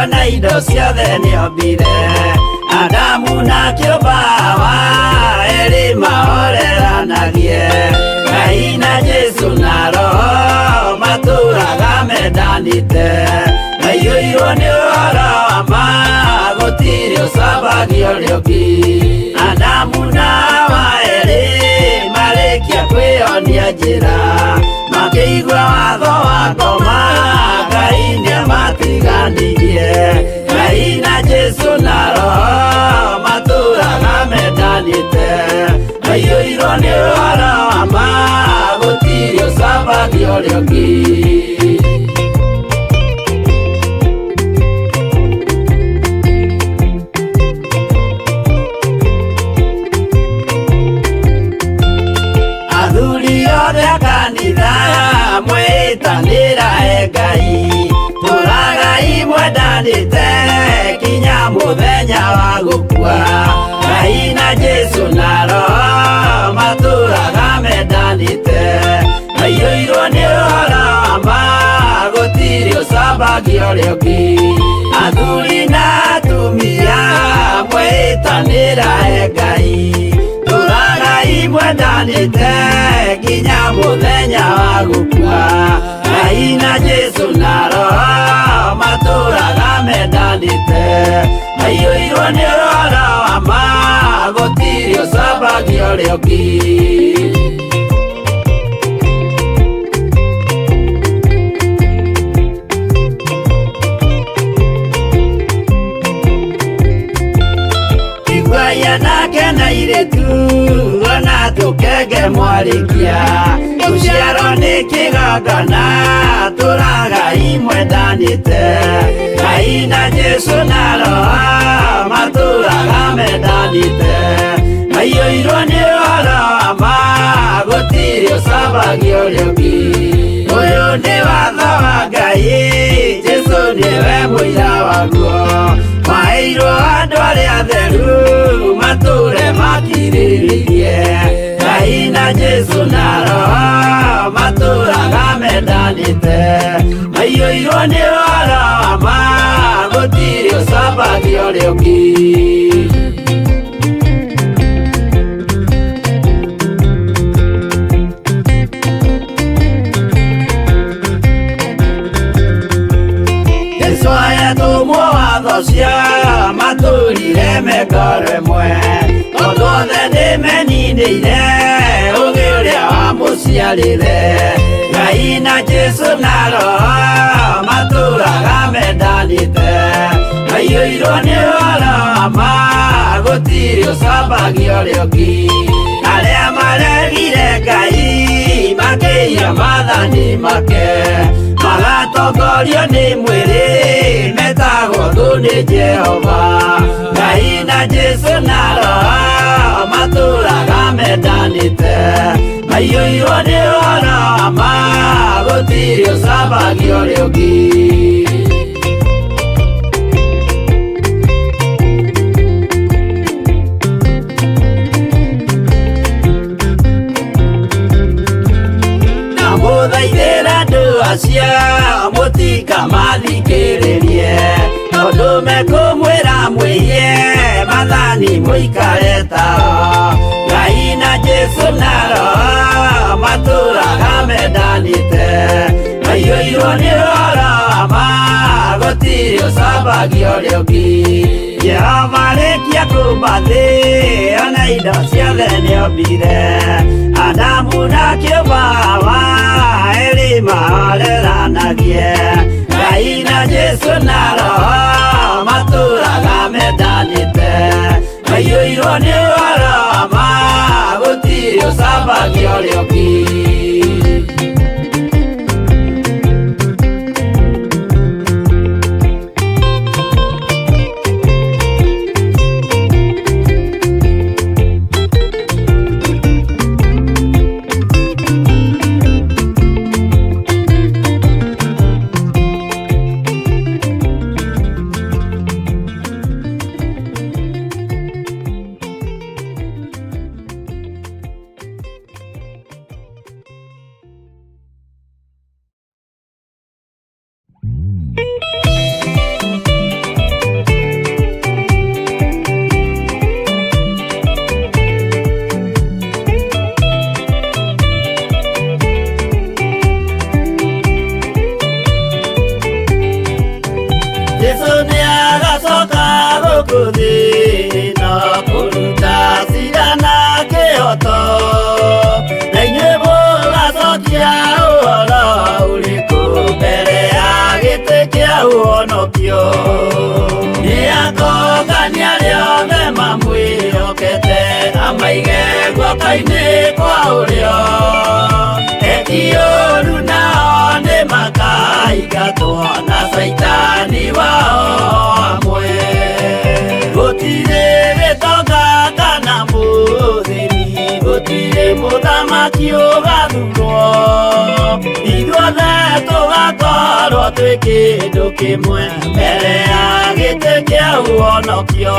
ona indo ciothe nĩombire. Adamu na kĩũmba erĩ mahoreranagie. Ngai na Jesu na Roho matũraga mendanĩte. Maiyũirwo nĩ ũhoro wa ma, gũtirĩ ũcambagia ũrĩa ũngĩ. Adamu na Hawa erĩ marĩkia kwĩyonia njĩra, makĩigua watho wa ngoma, Ngai nĩamatiganirie. Ngai na Jesu na Roho matũraga mendanĩte. Maiyũirwo nĩ ũhoro wa ma, gũtirĩ ũcambagia ũrĩa ũngĩ. Athuri othe a kanitha mwĩtanĩra Ngai, tũragai mwendanĩte kinya mũthenya wa gũkua. Ngai na Jesu na Roho matũraga mendanĩte. Maiyũirwo nĩ ũhoro wa ma, gũtirĩ ũcambagia ũrĩa ũngĩ. Athuri na atumia mwĩtanĩra Ngai, tũragai mwendanĩte kinya mũthenya wa gũkua. Ngai na Jesu na Roho matũraga mendanĩte. Maiyũirwo nĩ ũhoro wa ma, gũtirĩ ũcambagia ũrĩa ũngĩ. Iguaya nake na airĩtu ona tũkenge mwarĩkia. Gũciarwo nĩ kĩgongona tũragai mwendanĩte. Ngai na Jesu na Roho matũraga mendanĩte. Maiyũirwo nĩ ũhoro wa ma, gũtirĩ ũcambagia ũrĩa ũngĩ. Ũyũ nĩ watho wa Ngai, Jesu nĩwe mũira waguo. Maheirwo andũ arĩa atheru matũre makirĩrĩirie. Ngai na Jesu na Roho matũraga mendanĩte. Maiyũirwo nĩ ũhoro wa ma, gũtirĩ ũcambagia ũrĩa ũngĩ. Tũmwo watho cia matũrire mekoro ĩmwe, tondũ othe nĩmeninĩire ũgĩ ũrĩa wamũciarire. Ngai na Jesu na Roho matũraga mendanĩte. Maiyũirwo nĩ ũhoro wa ma, gũtirĩ ũcambagia ũrĩa ũngĩ. Arĩa maregire Ngai makĩiya maathani make, magatongorio nĩ mwĩrĩ metagwo thũ nĩ Jehova. Ngai na Jesu na Roho matũraga mendanĩte. Maiyũirwo nĩ ũhoro wa ma, gũtirĩ ũcambagia ũrĩa ũngĩ. Mũthaithĩra andũ acio mũtikamathikĩrĩrie, tondũ mekũmwĩra mwĩhie maathani mũikare tao. Ngai na Jesu na Roho matũraga mendanĩte. Maiyũirwo nĩ ũhoro wa ma, gũtirĩ ũcambagia ũrĩa ũngĩ. Jehova arĩkia kũmba thĩ ona indo ciothe nĩombire. Adamu na kĩũmba Hawa erĩ mahoreranagie. Ngai na Jesu na Roho matũraga mendanĩte. Maiyũirwo nĩ ũhoro wa ma, gũtirĩ ũcambagia ũrĩa ũngĩ. Jesu nĩagacoka gũkũ thĩ ĩno kũruta cira na kĩhoto, na inyuĩ mũgacokia ũhoro ũrĩkũ mbere ya gĩtĩ kĩa ũhonokio? Nĩakongania arĩa othe mamwĩhokete, amaige guoko-inĩ kwa ũrĩo, eki ũũru nao nĩmakaingatwo na Saitani wao hamwe. Gũtirĩ gĩtonga kana mũthĩni, gũtirĩ mũthamaki ũgathurwo, ithuothe tũgakorwo twĩ kĩndũ kĩmwe mbere ya gĩtĩ kĩa ũhonokio.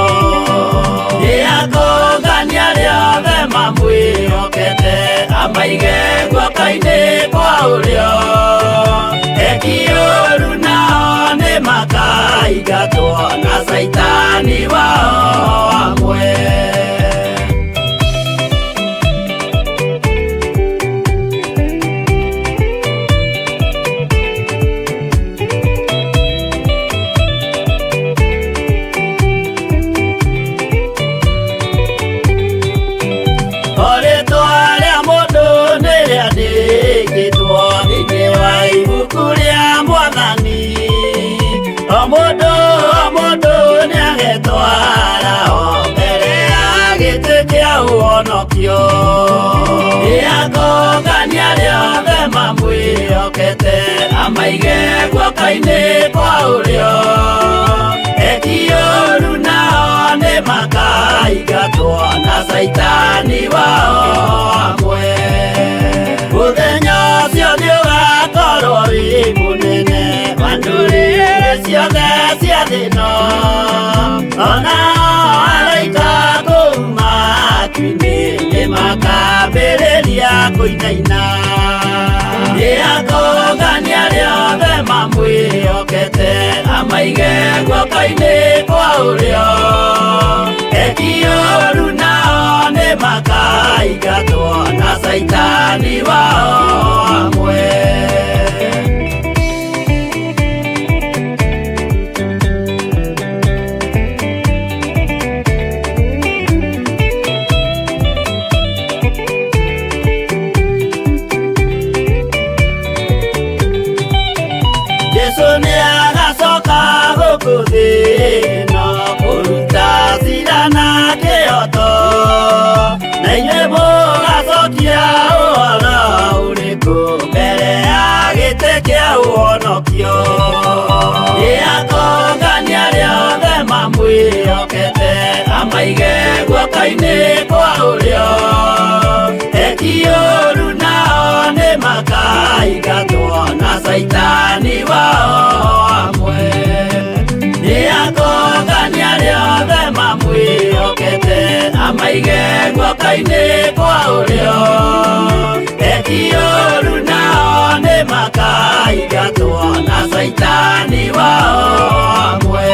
Nĩakongania arĩa othe mamwĩhokete, amaige guoko-inĩ kwa ũrĩo, eki ũũru nao nĩmakaingatwo na Saitani wao hamwe. Nĩakongania arĩa othe mamwĩhokete, amaige guoko-inĩ kwa ũrĩo, eki ũũru nao nĩmakaingatwo na Saitani wao hamwe. Mũthenya ũcio nĩũgakorwo wĩ mũnene wa ndũrĩrĩ ciothe cia thĩ ĩno, onao araika kuuma matu-inĩ nĩmakambĩrĩria kũinaina. Nĩakongania arĩa othe mamwĩhokete, amaige guoko-inĩ kwa ũrĩo, eki ũũru nao nĩmakaingatwo na Saitani wao hamwe. Jesu nĩagacoka gũkũ thĩ ĩno kũruta cira na kĩhoto, na inyuĩ mũgacokia ũhoro ũrĩkũ mbere ya gĩtĩ kĩa ũhonokio? Nĩakongania arĩa othe mamwĩhokete, amaige guoko-inĩ kwa ũrĩo, eki ũũru nao nĩmakaingatwo na Saitani wao hamwe. Nĩakongania arĩa othe mamwĩhokete, amaige guoko-inĩ kwa ũrĩo, eki ũũru nao nĩmakaingatwo na Saitani wao hamwe.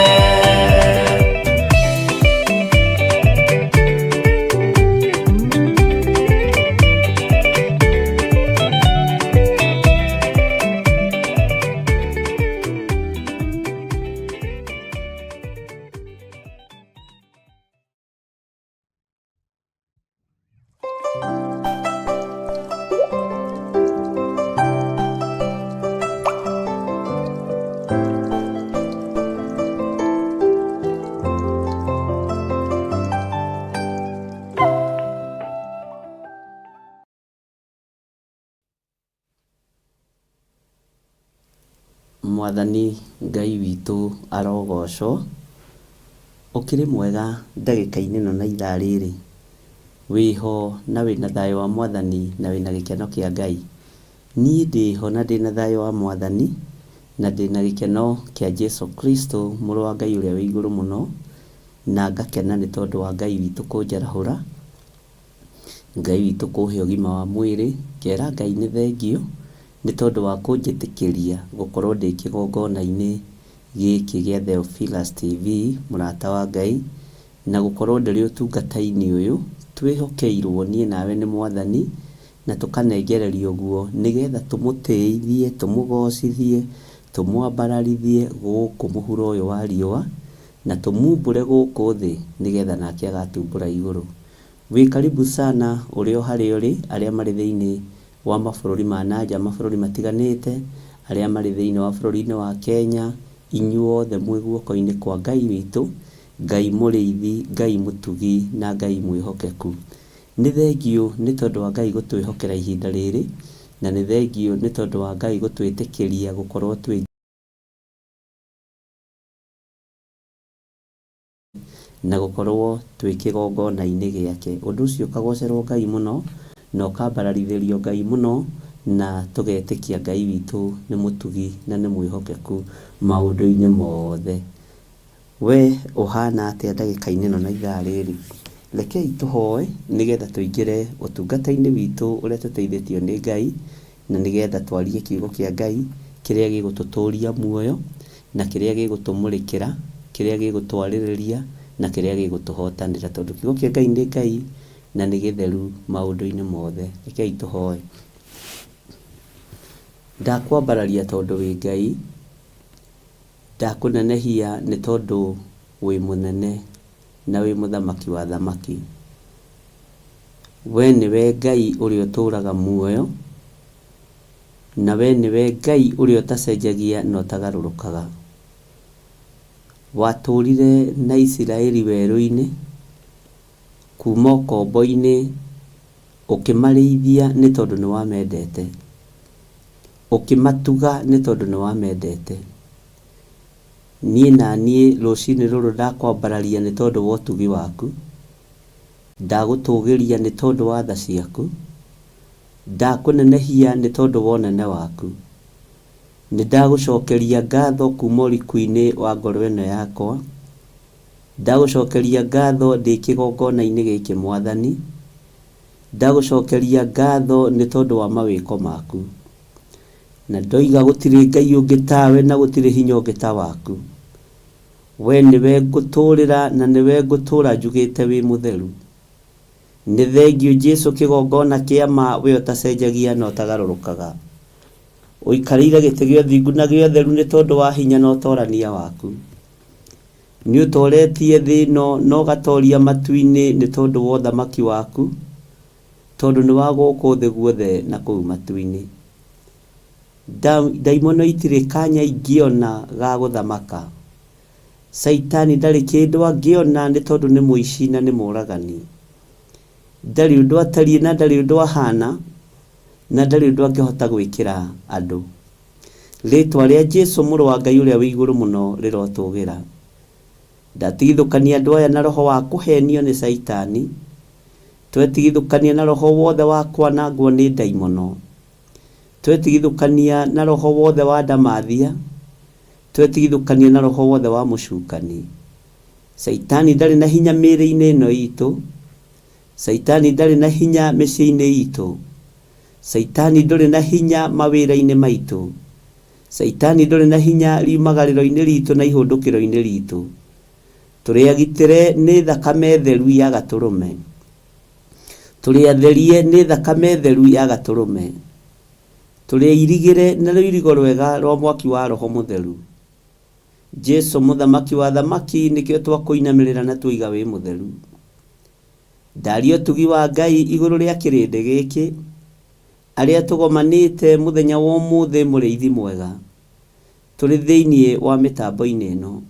Mwathani Ngai witũ arogocwo. Ũkĩrĩ mwega ndagĩka-inĩ ĩno na ithaa rĩrĩ, wĩho na wĩna thayũ wa Mwathani na wĩna gĩkeno kĩa Ngai. Niĩ ndĩho na ndĩna thayũ wa Mwathani na ndĩna gĩkeno kĩa Jesu Kristo mũrũ wa Ngai ũrĩa wĩ igũrũ mũno, na ngakena nĩ tondũ wa Ngai witũ kũnjarahũra, Ngai witũ kũhe ũgima wa mwĩrĩ. Ngera Ngai nĩ thengio nĩ tondũ wa kũnjĩtĩkĩria gũkorwo ndĩ kĩgongona-inĩ gĩkĩ gĩa Theophilus TV, mũrata wa Ngai, na gũkorwo ndĩrĩ ũtungata-inĩ ũyũ twĩhokeirwo niĩ nawe nĩ Mwathani, na tũkanengererio guo nĩgetha tũmũtĩithie, tũmũgocithie, tũmwambararithie gũkũ mũhuro ũyũ wa riũa na tũmumbũre gũkũ thĩ nĩgetha nake agatumbũra igũrũ. Wĩ karibu sana ũrĩa harĩa ũrĩ, arĩa marĩ thĩinĩ wa mabũrũri ma nanja, mabũrũri matiganĩte, arĩa marĩ thĩinĩ wa bũrũri-inĩ wa Kenya, inyuothe mwĩ guoko-inĩ kwa Ngai witũ, Ngai mũrĩithi, Ngai mũtugi na Ngai mwĩhokeku. Nĩ thengio nĩ tondũ wa Ngai gũtwĩhokera ihinda rĩrĩ, na nĩ thengio nĩ tondũ wa Ngai gũtwĩtĩkĩria gũkorwo twĩ na gũkorwo twĩ kĩgongona-inĩ gĩake. Ũndũ ũcio ũkagocerwo Ngai mũno na ũkambararithĩrio Ngai mũno, na tũgetĩkia Ngai witũ nĩ mũtugi na nĩ mwĩhokeku maũndũ-inĩ mothe. We ũhana atĩa ndagĩka-inĩ ĩno na ithaa rĩrĩ? Rekei tũhoe nĩgetha tũingĩre ũtungata-inĩ witũ ũrĩa tũteithĩtio nĩ Ngai, na nĩgetha twarie kiugo kĩa Ngai kĩrĩa gĩgũtũtũria muoyo, na kĩrĩa gĩgũtũmũrĩkĩra, kĩrĩa gĩgũtwarĩrĩria, na kĩrĩa gĩgũtũhotanĩra, tondũ kiugo kĩa Ngai nĩ Ngai na nĩ gĩtheru maũndũ-inĩ mothe. Rekei tũhoe. Ndakwambararia tondũ wĩ Ngai, ndakũnenehia nĩ tondũ wĩ mũnene na wĩ mũthamaki wa thamaki. We nĩwe Ngai ũrĩa ũtũũraga muoyo, na we nĩwe Ngai ũrĩa ũtacenjagia na ũtagarũrũkaga. Watũũrire na Isiraeli werũ-inĩ kuma ũkombo-inĩ, ũkĩmarĩithia nĩ tondũ nĩ wamendete, ũkĩmatuga nĩ tondũ nĩ wamendete. Niĩ na niĩ rũcinĩ rũrũ ndakwambararia nĩ tondũ wa ũtugi waku, ndagũtũgĩria nĩ tondũ wa tha ciaku, ndakũnenehia nĩ tondũ wa ũnene waku. Nĩ ndagũcokeria ngatho kuma ũriku-inĩ wa ngoro ĩno yakwa, ndagũcokeria ngatho ndĩ kĩgongona-inĩ gĩkĩ Mwathani, ndagũcokeria ngatho nĩ tondũ wa mawĩko maku. Na ndoiga gũtirĩ Ngai ũngĩ tawe na gũtirĩ hinya ũngĩ ta waku. We nĩwe ngũtũũrĩra na nĩwe ngũtũũra njugĩte wĩ mũtheru. Nĩ thengio Jesũ kĩgongona kĩa ma, we ũtacenjagia na ũtagarũrũkaga. Ũikarĩire gĩtĩ gĩa ũthingu na gĩa ũtheru nĩ tondũ wa hinya na ũtorania waku. Nĩ ũtoretie thĩ ĩno na ũgatoria matu-inĩ nĩ tondũ wa ũthamaki waku, tondũ nĩ wa gũkũ thĩ guothe na kũu matu-inĩ. Ndaimono itirĩ kanya ingĩona ga gũthamaka. Saitani ndarĩ kĩndũ angĩona nĩ tondũ nĩ mũici na nĩ mũragani. Ndarĩ ũndũ atariĩ na ndarĩ ũndũ ahana, na ndarĩ ũndũ angĩhota gwĩkĩra andũ. Rĩĩtwa rĩa Jesũ mũrũ wa Ngai ũrĩa wĩ igũrũ mũno rĩrotũgĩra. Ndatigithũkania andũ aya na roho wa kũhenio nĩ Saitani, twetigithũkania na roho wothe wa kwanangwo nĩ ndaimono, twetigithũkania na roho wothe wa ndamathia, twetigithũkania na roho wothe wa mũcukani. Saitani ndarĩ na hinya mĩĩrĩ-inĩ ĩno itũ, Saitani ndarĩ na hinya mĩciĩ-inĩ itũ, Saitani ndũrĩ na hinya mawĩra-inĩ maitũ, Saitani ndũrĩ na hinya riumagarĩro-inĩ ritũ na ihũndũkĩro-inĩ ritũ. Tũrĩ agitĩre nĩ thakame theru ya Gatũrũme, tũrĩ atherie nĩ thakame theru ya Gatũrũme, tũrĩ irigĩre na rũirigo rwega rwa mwaki wa Roho Mũtheru. Jesũ mũthamaki wa thamaki nĩkĩo twakũinamĩrĩra na tuiga wĩ mũtheru. Ndaria ũtugi wa Ngai igũrũ rĩa kĩrĩndĩ gĩkĩ, arĩa tũgomanĩte mũthenya wa ũmũthĩ mũrĩithi mwega, tũrĩ thĩinĩ wa mĩtambo-inĩ ĩno,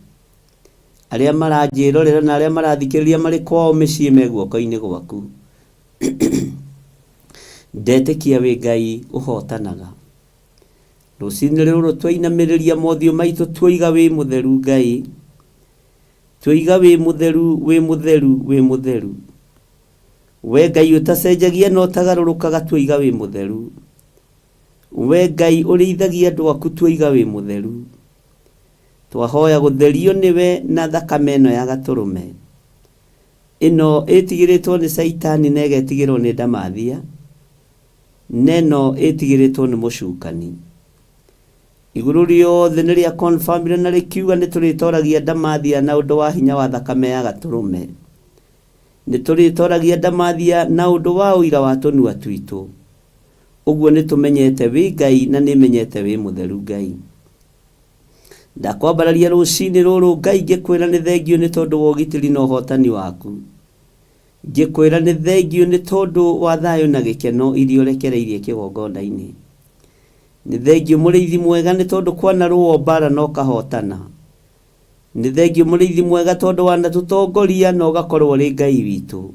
arĩa maranjĩrorera na arĩa marathikĩrĩria marĩ kwao mĩciĩ me guoko-inĩ gwaku. Ndetĩkia wĩ Ngai ũhotanaga. Rũcinĩ rũrũ twainamĩrĩria mothiũ maitũ tuoiga wĩ mũtheru Ngai, tuoiga wĩ mũtheru, wĩ mũtheru, wĩ mũtheru. We Ngai ũtacenjagia na ũtagarũrũkaga, tuoiga wĩ mũtheru. We Ngai ũrĩithagia andũ aku, tuoiga wĩ mũtheru. Twahoya gũtherio nĩwe na thakame ĩno ya Gatũrũme, ĩno ĩtigĩrĩtwo nĩ Saitani na ĩgetigĩrwo nĩ ndamathia, neno ĩtigĩrĩtwo nĩ mũcukani. Igũrũ rĩothe nĩ rĩa confirmire na rĩkiuga nĩ tũrĩtoragia ndamathia na ũndũ wa hinya wa thakame ya Gatũrũme. Nĩ tũrĩtoragia ndamathia na ũndũ wa ũira wa tũnua twitũ. Ũguo nĩ tũmenyete wĩ Ngai na nĩ menyete wĩ mũtheru Ngai. ndakwambararia rucini ruru Ngai ngikwira ni thengio ni tondu wa ugitiri na uhotani waku ngikwira ni thengio ni tondu wa thayo na gikeno irio rekereirie kigongona-ini ni thengio muriithi mwega ni tondu kwana ruo mbara no kahotana ni thengio muriithi mwega tondu wana tutongoria no gakorwo ri Ngai witu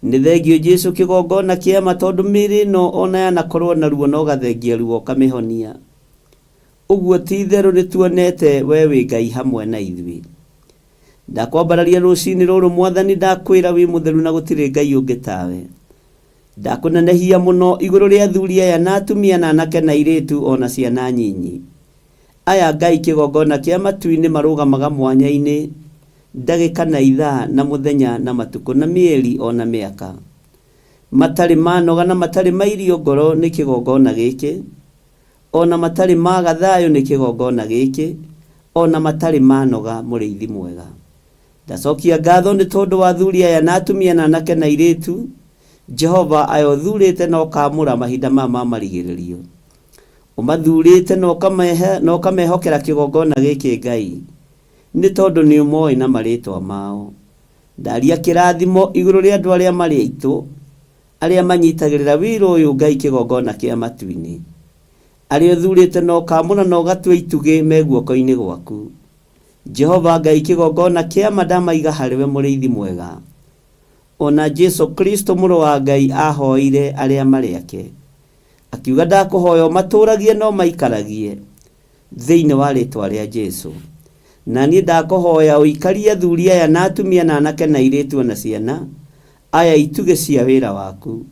ni thengio Jesu kigongona kiama tondu miri no ona yanakorwo na ruo no gathengia ruo kamihonia uguo ti theru ni tuonete we wi Ngai hamwe na ithui ndakwambararia rucini ruru Mwathani ndakwira wi mutheru na gutire Ngai ungi tawe ndakunenehia muno iguru ria athuri aya na atumia na anake na iritu ona ciana nyinyi aya Ngai kigongona kia matu-ini marugamaga mwanya-ini ndagika na ithaa na muthenya na matuku na mieri ona miaka matari manoga na matari mairio ngoro ni kigongona giki ona matari maga thayo ni kigongona giki ona matari manoga muriithi mwega ndacokia ngatho ni tondu wa athuri aya na atumia na anake na iritu Jehova ayo thurite no kamura mahinda ma marigiririo umathurite no kamehokera kigongona giki Ngai ni tondu ni umoi na maritwa mao ndaria kirathimo iguru ria andu aria mari aitu aria manyitagirira wira uyu Ngai kigongona kia matu-ini aria thurite no kamura no gatwe itugi meguoko-ini gwaku Jehova Ngai kigongona kia madama iga hariwe muriithi mwega ona Jesu Kristo muru wa Ngai ahoire aria mari ake akiuga ndakuhoya maturagie no maikaragie thiini wa ritwa ria Jesu na ni ndakuhoya uikarie athuri aya na atumia na anake na iritu na ciana aya ituge cia wira waku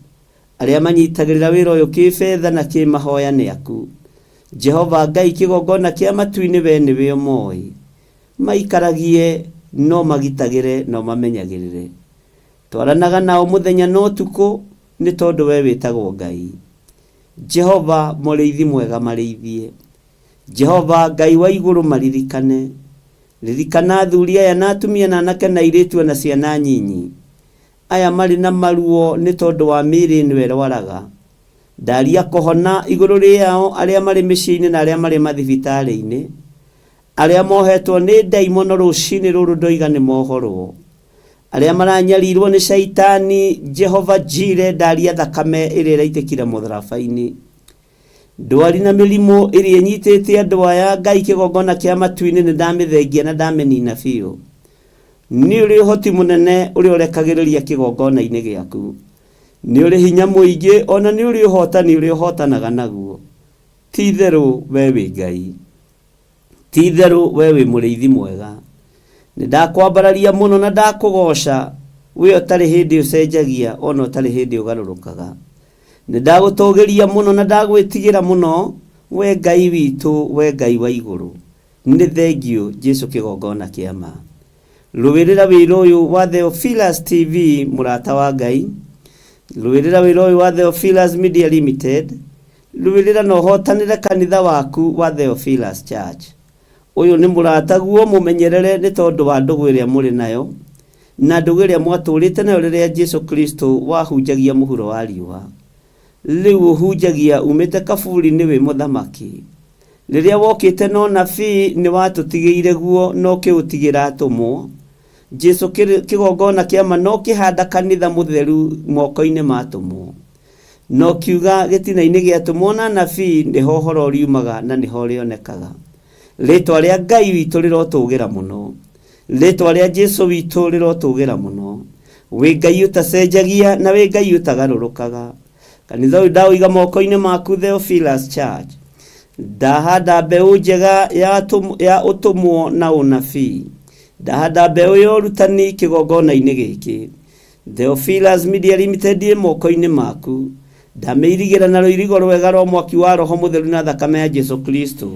aria manyitagirira wira uyu kibetha na kimahoya ni aku Jehova Ngai kigongona kia matu-ini we niwe moi maikaragie no magitagire no mamenyagirire twaranaga nao muthenya no tuku ni tondu we witagwo Ngai Jehova muriithi mwega mariithie Jehova Ngai wa iguru maririkane ririkana athuri aya na atumia na anake na iritu na ciana nyinyi aya mari na maruo ni tondu wa miri niwe rwaraga ndaria kuhona iguru riao aria mari micini na aria mari mathibitari-ini aria mohetwo ni daimono rucini ruru ndoiga ni mohorwo aria maranyarirwo ni shaitani Jehova Jire ndaria thakame iria iraitikire mutharabai-ini ndwari na milimo iria inyitite andu aya Ngai kigongona kia matu-ini ni ndamithengia na ndamenina biu ni uri hoti munene uri urekagiriria kigongona-ini giaku ni uri hinya muingi ona ni uri uhotani uri uhotanaga naguo ti theru we wi Ngai ti theru we wi muriithi mwega ni ndakwambararia muno na ndakugoca we utari hindi ucenjagia ona utari hindi ugarurukaga ni ndagutogeria muno na ndagwitigira muno we Ngai witu we Ngai wa iguru ni thengio Jesu kigongona kiama ruwirira wira uyu wa Theophilus TV murata wa Ngai ruwirira wira uyu wa Theophilus Media Limited ruwirira no hotanire kanitha waku wa Theophilus Church uyu ni murata guo mumenyerere ni tondu wa ndugu iria muri nayo na ndugu iria mwaturite nayo riria Jesu Kristo wahunjagia muhuro wa riwa riu hunjagia umite kaburi ni we muthamaki riria wokite no nabii ni watutigiire guo no kiutigira atumwo Jesu kigongona kiama no kihanda kanitha mutheru moko-ini ma atumwo no kiuga gitina-ini gia atumwo na nabii ni ho horo riumaga na ni ho rionekaga ritwa ria Ngai witu rirotugira muno ritwa ria Jesu witu rirotugira muno we Ngai utacenjagia na we Ngai utagarurukaga kanitha uyu ndauiga moko-ini maku Theophilus Church ndahanda mbeu njega ya utumwo na unabii ndahanda mbeu ya urutani kigongona-ini giki Theophilus Media Limited moko-ini maku ndameirigira na ruirigo rwega rwa mwaki wa roho mutheru na thakame ya Jesu Kristo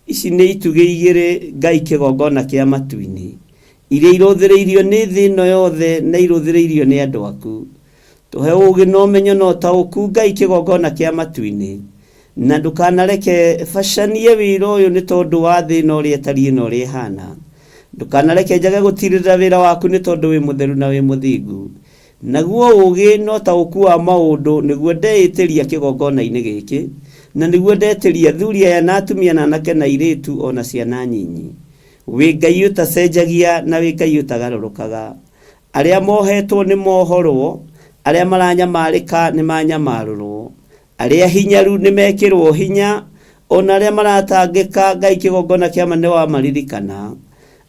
ici ni ituge igire Ngai kigongona kia matu-ini iria iruthireirio ni thi no yothe na iruthireirio ni andu aku tuhe ugi no menyo no tauku Ngai kigongona kia matu-ini na ndukanareke fashanie wira uyu ni tondu wa thi no ri etari no ri hana ndukanareke njage gutirira wira waku ni tondu wi mutheru na wi muthingu naguo ugi no tauku wa maundu niguo ndeitiria kigongona-ini giki na niguo ndeteria athuri aya na atumia na anake na airitu ona ciana nyinyi. Wi Ngai utacenjagia na wi Ngai utagarũrũkaga. Aria mohetwo ni mohorwo, aria maranyamarĩka ni manyamarũrwo, aria hinyaru ni mekĩrwo hinya, ona aria maratangĩka Ngai kĩgongona kĩama nĩ wamaririkana.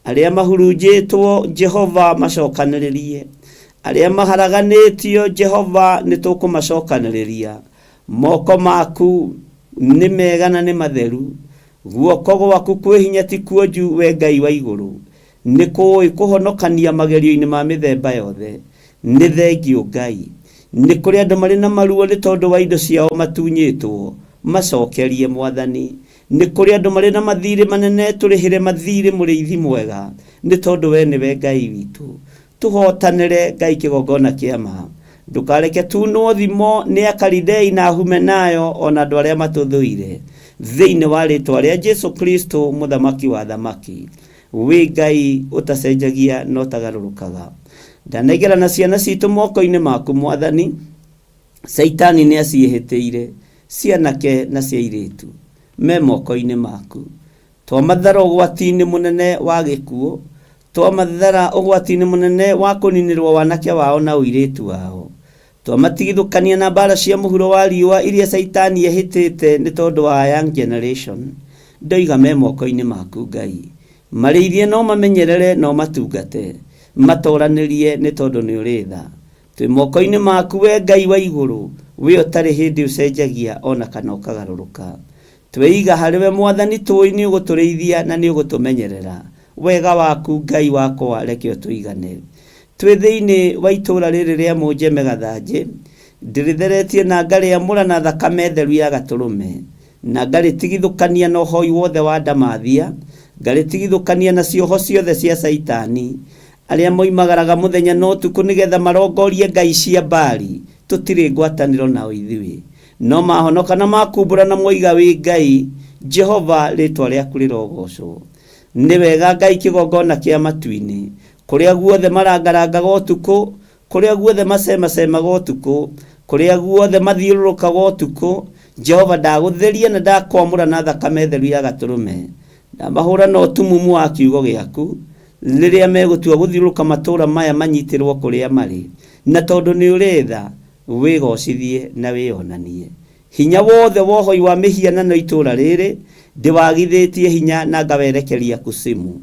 Aria mahurunjĩtwo Jehova macokanĩrĩrie, aria maharaganĩtio Jehova nĩ tũkũmacokanĩrĩria. Moko maku nĩ mega na nĩ matheru, guoko gwaku kwĩ hinya ti kuonju we Ngai wa igũrũ. Nĩ kũĩ kũhonokania magerio-inĩ ma mĩthemba yothe. Nĩ thengio Ngai. Nĩ kũrĩ andũ marĩ na maruo nĩ tondũ wa indo ciao matunyĩtwo, macokerie Mwathani. Nĩ kũrĩ andũ marĩ na mathirĩ manene, tũrĩhĩre mathirĩ mũrĩithi mwega, nĩ tondũ we nĩwe Ngai witũ. Tũhotanĩre Ngai kĩgongona kĩama. Ndũkareke tunwo thimo nĩ Akalidei na Ahumenayo ona andũ arĩa matũthũire, thĩinĩ wa rĩtwa rĩa Jesu Kristo mũthamaki wa thamaki. Wi Ngai utacenjagia na utagarũrũkaga. Ndanegera na ciana citũ moko-inĩ maku Mwathani. Saitani nĩ aciĩhĩtĩire, cianake na cia airĩtu me moko-inĩ maku. Twamathara ũgwati-inĩ mũnene wa gĩkuũ, twamathara ũgwati-inĩ mũnene wa kũninĩrwo wanake wao na ũirĩtu wao. Twamatigithũkania na mbara cia mũhuro wa riũa iria Saitani ehĩtĩte nĩ tondũ wa young generation. Ndoiga me moko-inĩ maku Ngai. Marĩithie no mamenyerere no matungate, matoranĩrie nĩ tondũ nĩ ũrĩ tha. Twĩ moko-inĩ maku we Ngai wa igũrũ, we ũtarĩ hĩndĩ ũcenjagia ona kana ũkagarũrũka. Tweiga harĩ we Mwathani, tũĩ nĩ ũgũtũrĩithia na nĩ ũgũtũmenyerera. Wega waku Ngai wakwa reke ũtũigane. Twĩ thĩinĩ wa itũũra rĩrĩ rĩa Mũnjeme Gathanjĩ, ndĩrĩtheretie na ngarĩamũra na thakame theru ya Gatũrũme, na ngarĩtigithũkania na ũhoi wothe wa ndamathia, ngarĩtigithũkania na cioho ciothe cia Saitani, arĩa moimagaraga mũthenya na ũtukũ nĩgetha marongorie ngai cia Baali. Tũtirĩ ngwatanĩro nao ithuĩ, no mahonoka na makumbũra na moiga wĩ Ngai. Jehova rĩtwa rĩaku rĩrogocwo. Nĩ wega Ngai kĩgongona kĩa matu-inĩ, kũrĩa guothe marangarangaga ũtukũ, kũrĩa guothe macemacemaga ũtukũ, kũrĩa guothe mathiũrũrũkaga ũtukũ. Jehova ndagũtheria na ndakwamũra na thakame theru ya Gatũrũme, ndamahũra na ũtumumu wa kiugo gĩaku rĩrĩa megũtua gũthiũrũrũka matũũra maya manyitĩrwo kũrĩa marĩ. Na tondũ nĩ ũrĩ tha, wĩgocithie na wĩonanie. Hinya wothe wohoi wa mĩhianano itũũra rĩrĩ ndĩwagithĩtie hinya na ngawerekeria kusimu.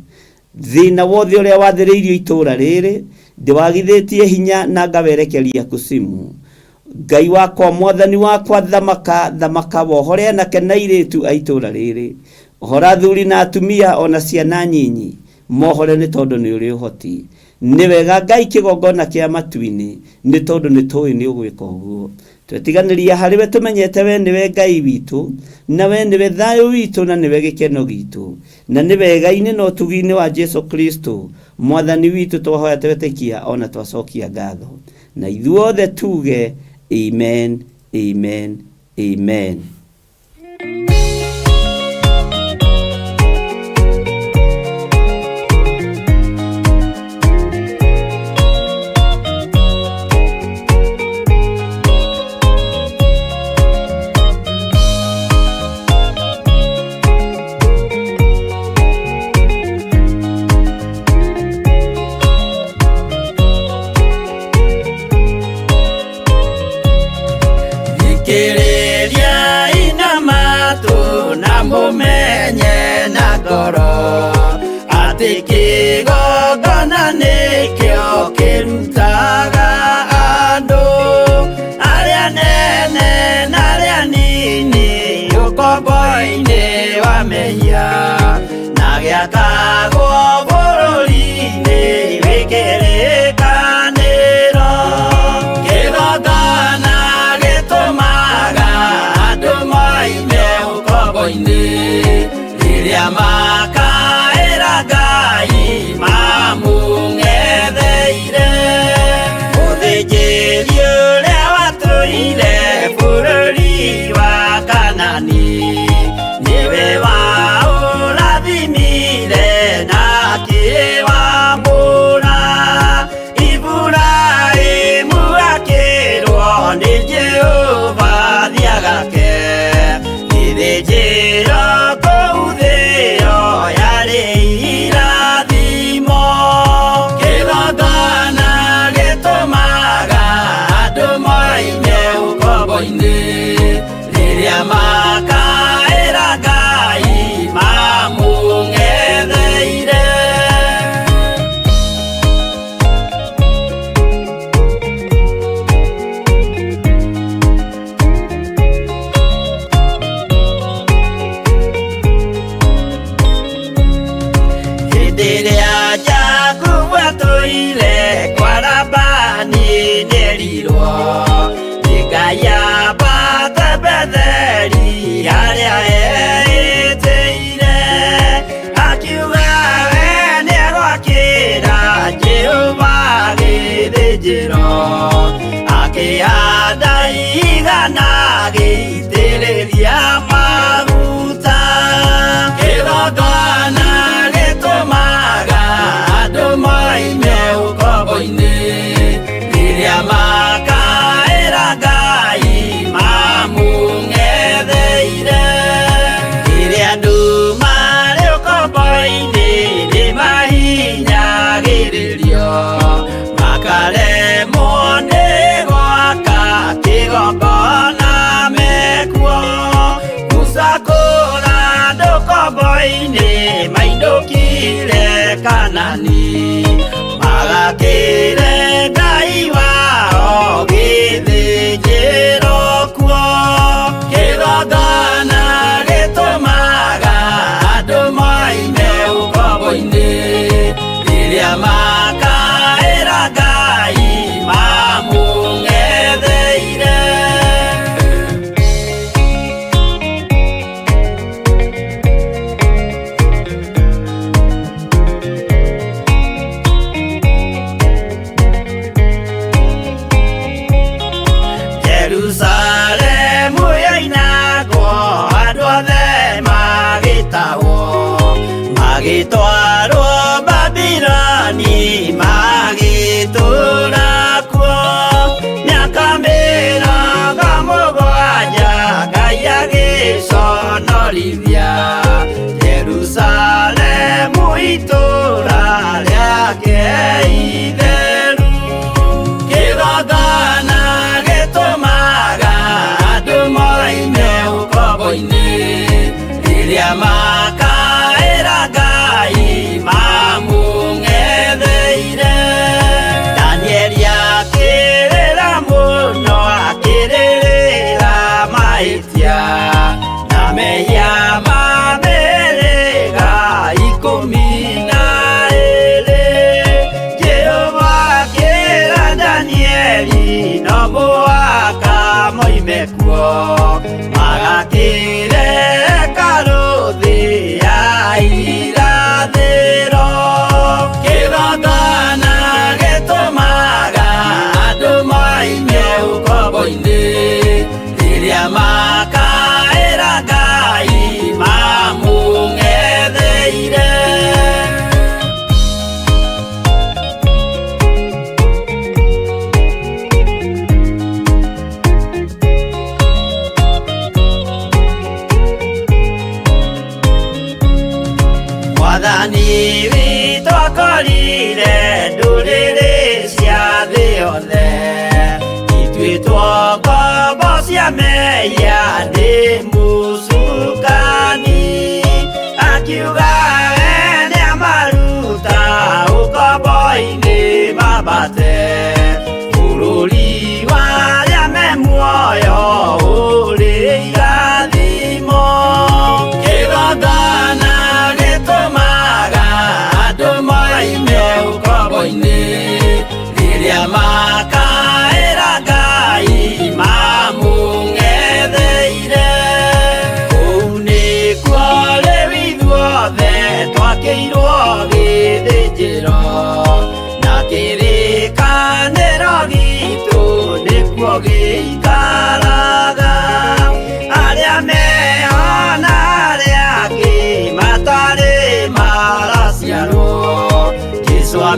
Thĩna wothe ũrĩa wathĩrĩirio itũũra rĩrĩ ndĩwagithĩtie hinya na ngawerekeria kusimu. Ngai wakwa Mwathani wakwa, thamaka wohore anake na airĩtu a itũũra rĩrĩ, ohora athuri na atumia ona ciana nyinyi, mohore nĩ tondũ nĩ ũrĩ ũhoti. Nĩ wega Ngai kĩgongona kĩa matu-inĩ, nĩ tondũ nĩ tũĩ nĩ ũgwĩka ũguo. Twetiganĩria harĩ we, tũmenyete we nĩwe Ngai witũ, na we nĩwe thayũ witũ, na nĩwe gĩkeno gitũ, na nĩ wega-inĩ na ũtugi-inĩ wa Jesu Kristo Mwathani witũ twahoya twetĩkia ona twacokia ngatho. Na ithuothe tuge amen, amen, amen. Thikĩrĩriai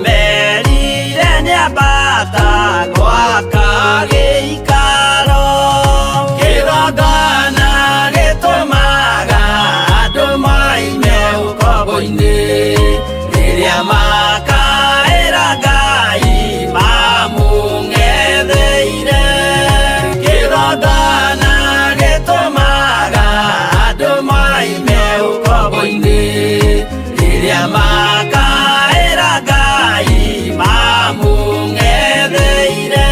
merire nĩambata gwaka gĩikaro kĩgongona gĩtũmaga andũ maime ũkombo-inĩ rĩrĩa makaĩra Ngai mamũng'etheire kĩgongona gĩtũmaga andũ maime ũkombo-inĩ rĩrĩa makaĩra Ngai mamũng'etheire.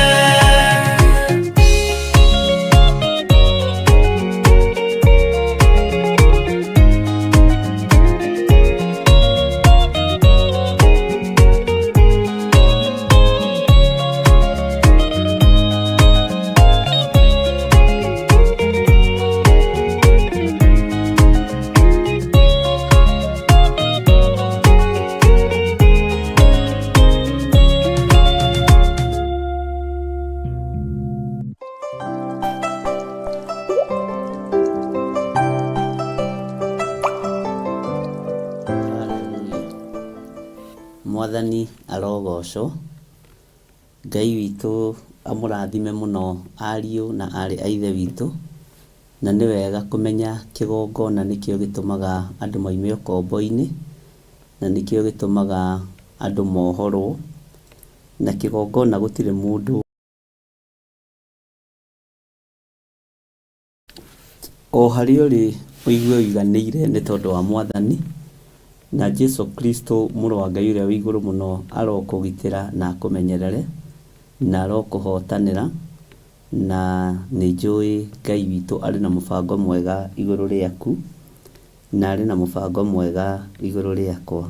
Mwathani arogocwo. Ngai witũ amũrathime mũno ariũ na arĩ a ithe witũ, na nĩ wega kũmenya kĩgongona nĩkĩo gĩtũmaga andũ maime ũkombo-inĩ, na nĩkĩo gĩtũmaga andũ mohorwo, na kĩgongona gũtirĩ mũndũ o harĩa ũrĩ ũigue ũiganĩire nĩ tondũ wa Mwathani, na Jesu Kristo mũrũ wa Ngai ũrĩa wĩ igũrũ mũno arokũgitĩra na akũmenyerere na arokũhotanĩra, na nĩ njũĩ Ngai witũ arĩ na mũbango mwega igũrũ rĩaku na arĩ na mũbango mwega igũrũ rĩakwa.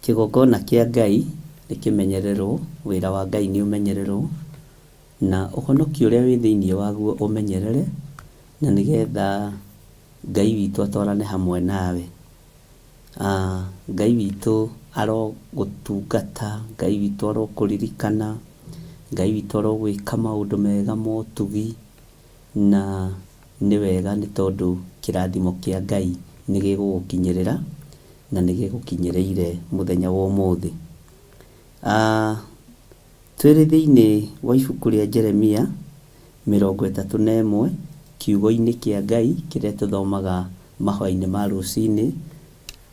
Kĩgongona kĩa Ngai nĩ kĩmenyererwo, wĩra wa Ngai nĩ ũmenyererwo, na ũhonokio ũrĩa wĩ thĩinĩ waguo ũmenyerere, na nĩgetha Ngai witũ atwarane hamwe nawe. Ngai witũ arogũtungata, Ngai witũ arokũririkana, Ngai witũ arogwĩka maũndũ mega ma ũtugi, na nĩ wega nĩ tondũ kĩrathimo kĩa Ngai nĩ gĩgũgũkinyĩrĩra na nĩ gĩgũkinyĩrĩire mũthenya wa ũmũthĩ. Twĩrĩ thĩinĩ wa ibuku rĩa Jeremia 31 kiugo-inĩ kĩa Ngai kĩrĩa tũthomaga mahũa-inĩ ma rũcinĩ,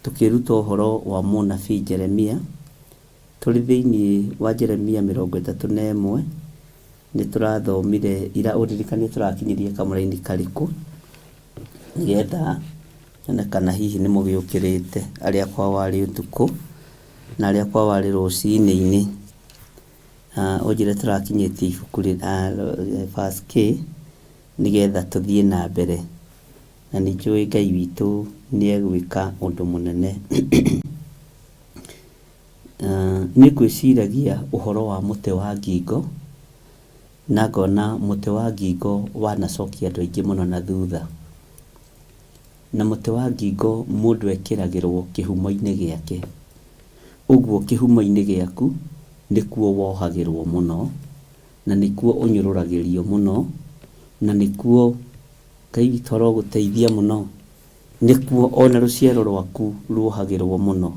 tukĩruta ũhoro wa mũnabii Jeremia. Tũrĩ thĩinĩ wa Jeremia 31 nĩ tũrathomire ira, ũririkanie tũrakinyirie kamũra-inĩ karĩkũ, nĩgetha nyone kana hihi nĩ mũgĩũkĩrĩte arĩa kwa warĩ ũtukũ na arĩa kwa warĩ rũcinĩ-inĩ. Ũnjĩre tũrakinyĩtie ibuku verse K nĩgetha tũthiĩ na mbere, na nĩ njũĩ Ngai witũ nĩ egwĩka ũndũ mũnene. Nĩ ngwĩciragia ũhoro wa mũtĩ wa ngingo, na ngona mũtĩ wa ngingo wanacokia andũ aingĩ mũno na thutha. Na mũtĩ wa ngingo mũndũ ekĩragĩrwo kĩhumo-inĩ gĩake, ũguo kĩhumo-inĩ gĩaku nĩkuo wohagĩrwo mũno, na nĩkuo ũnyũrũragĩrio mũno, na nĩkuo Ngai witũ arogũteithia mũno, nĩkuo ona rũciaro rwaku ruohagĩrwo mũno.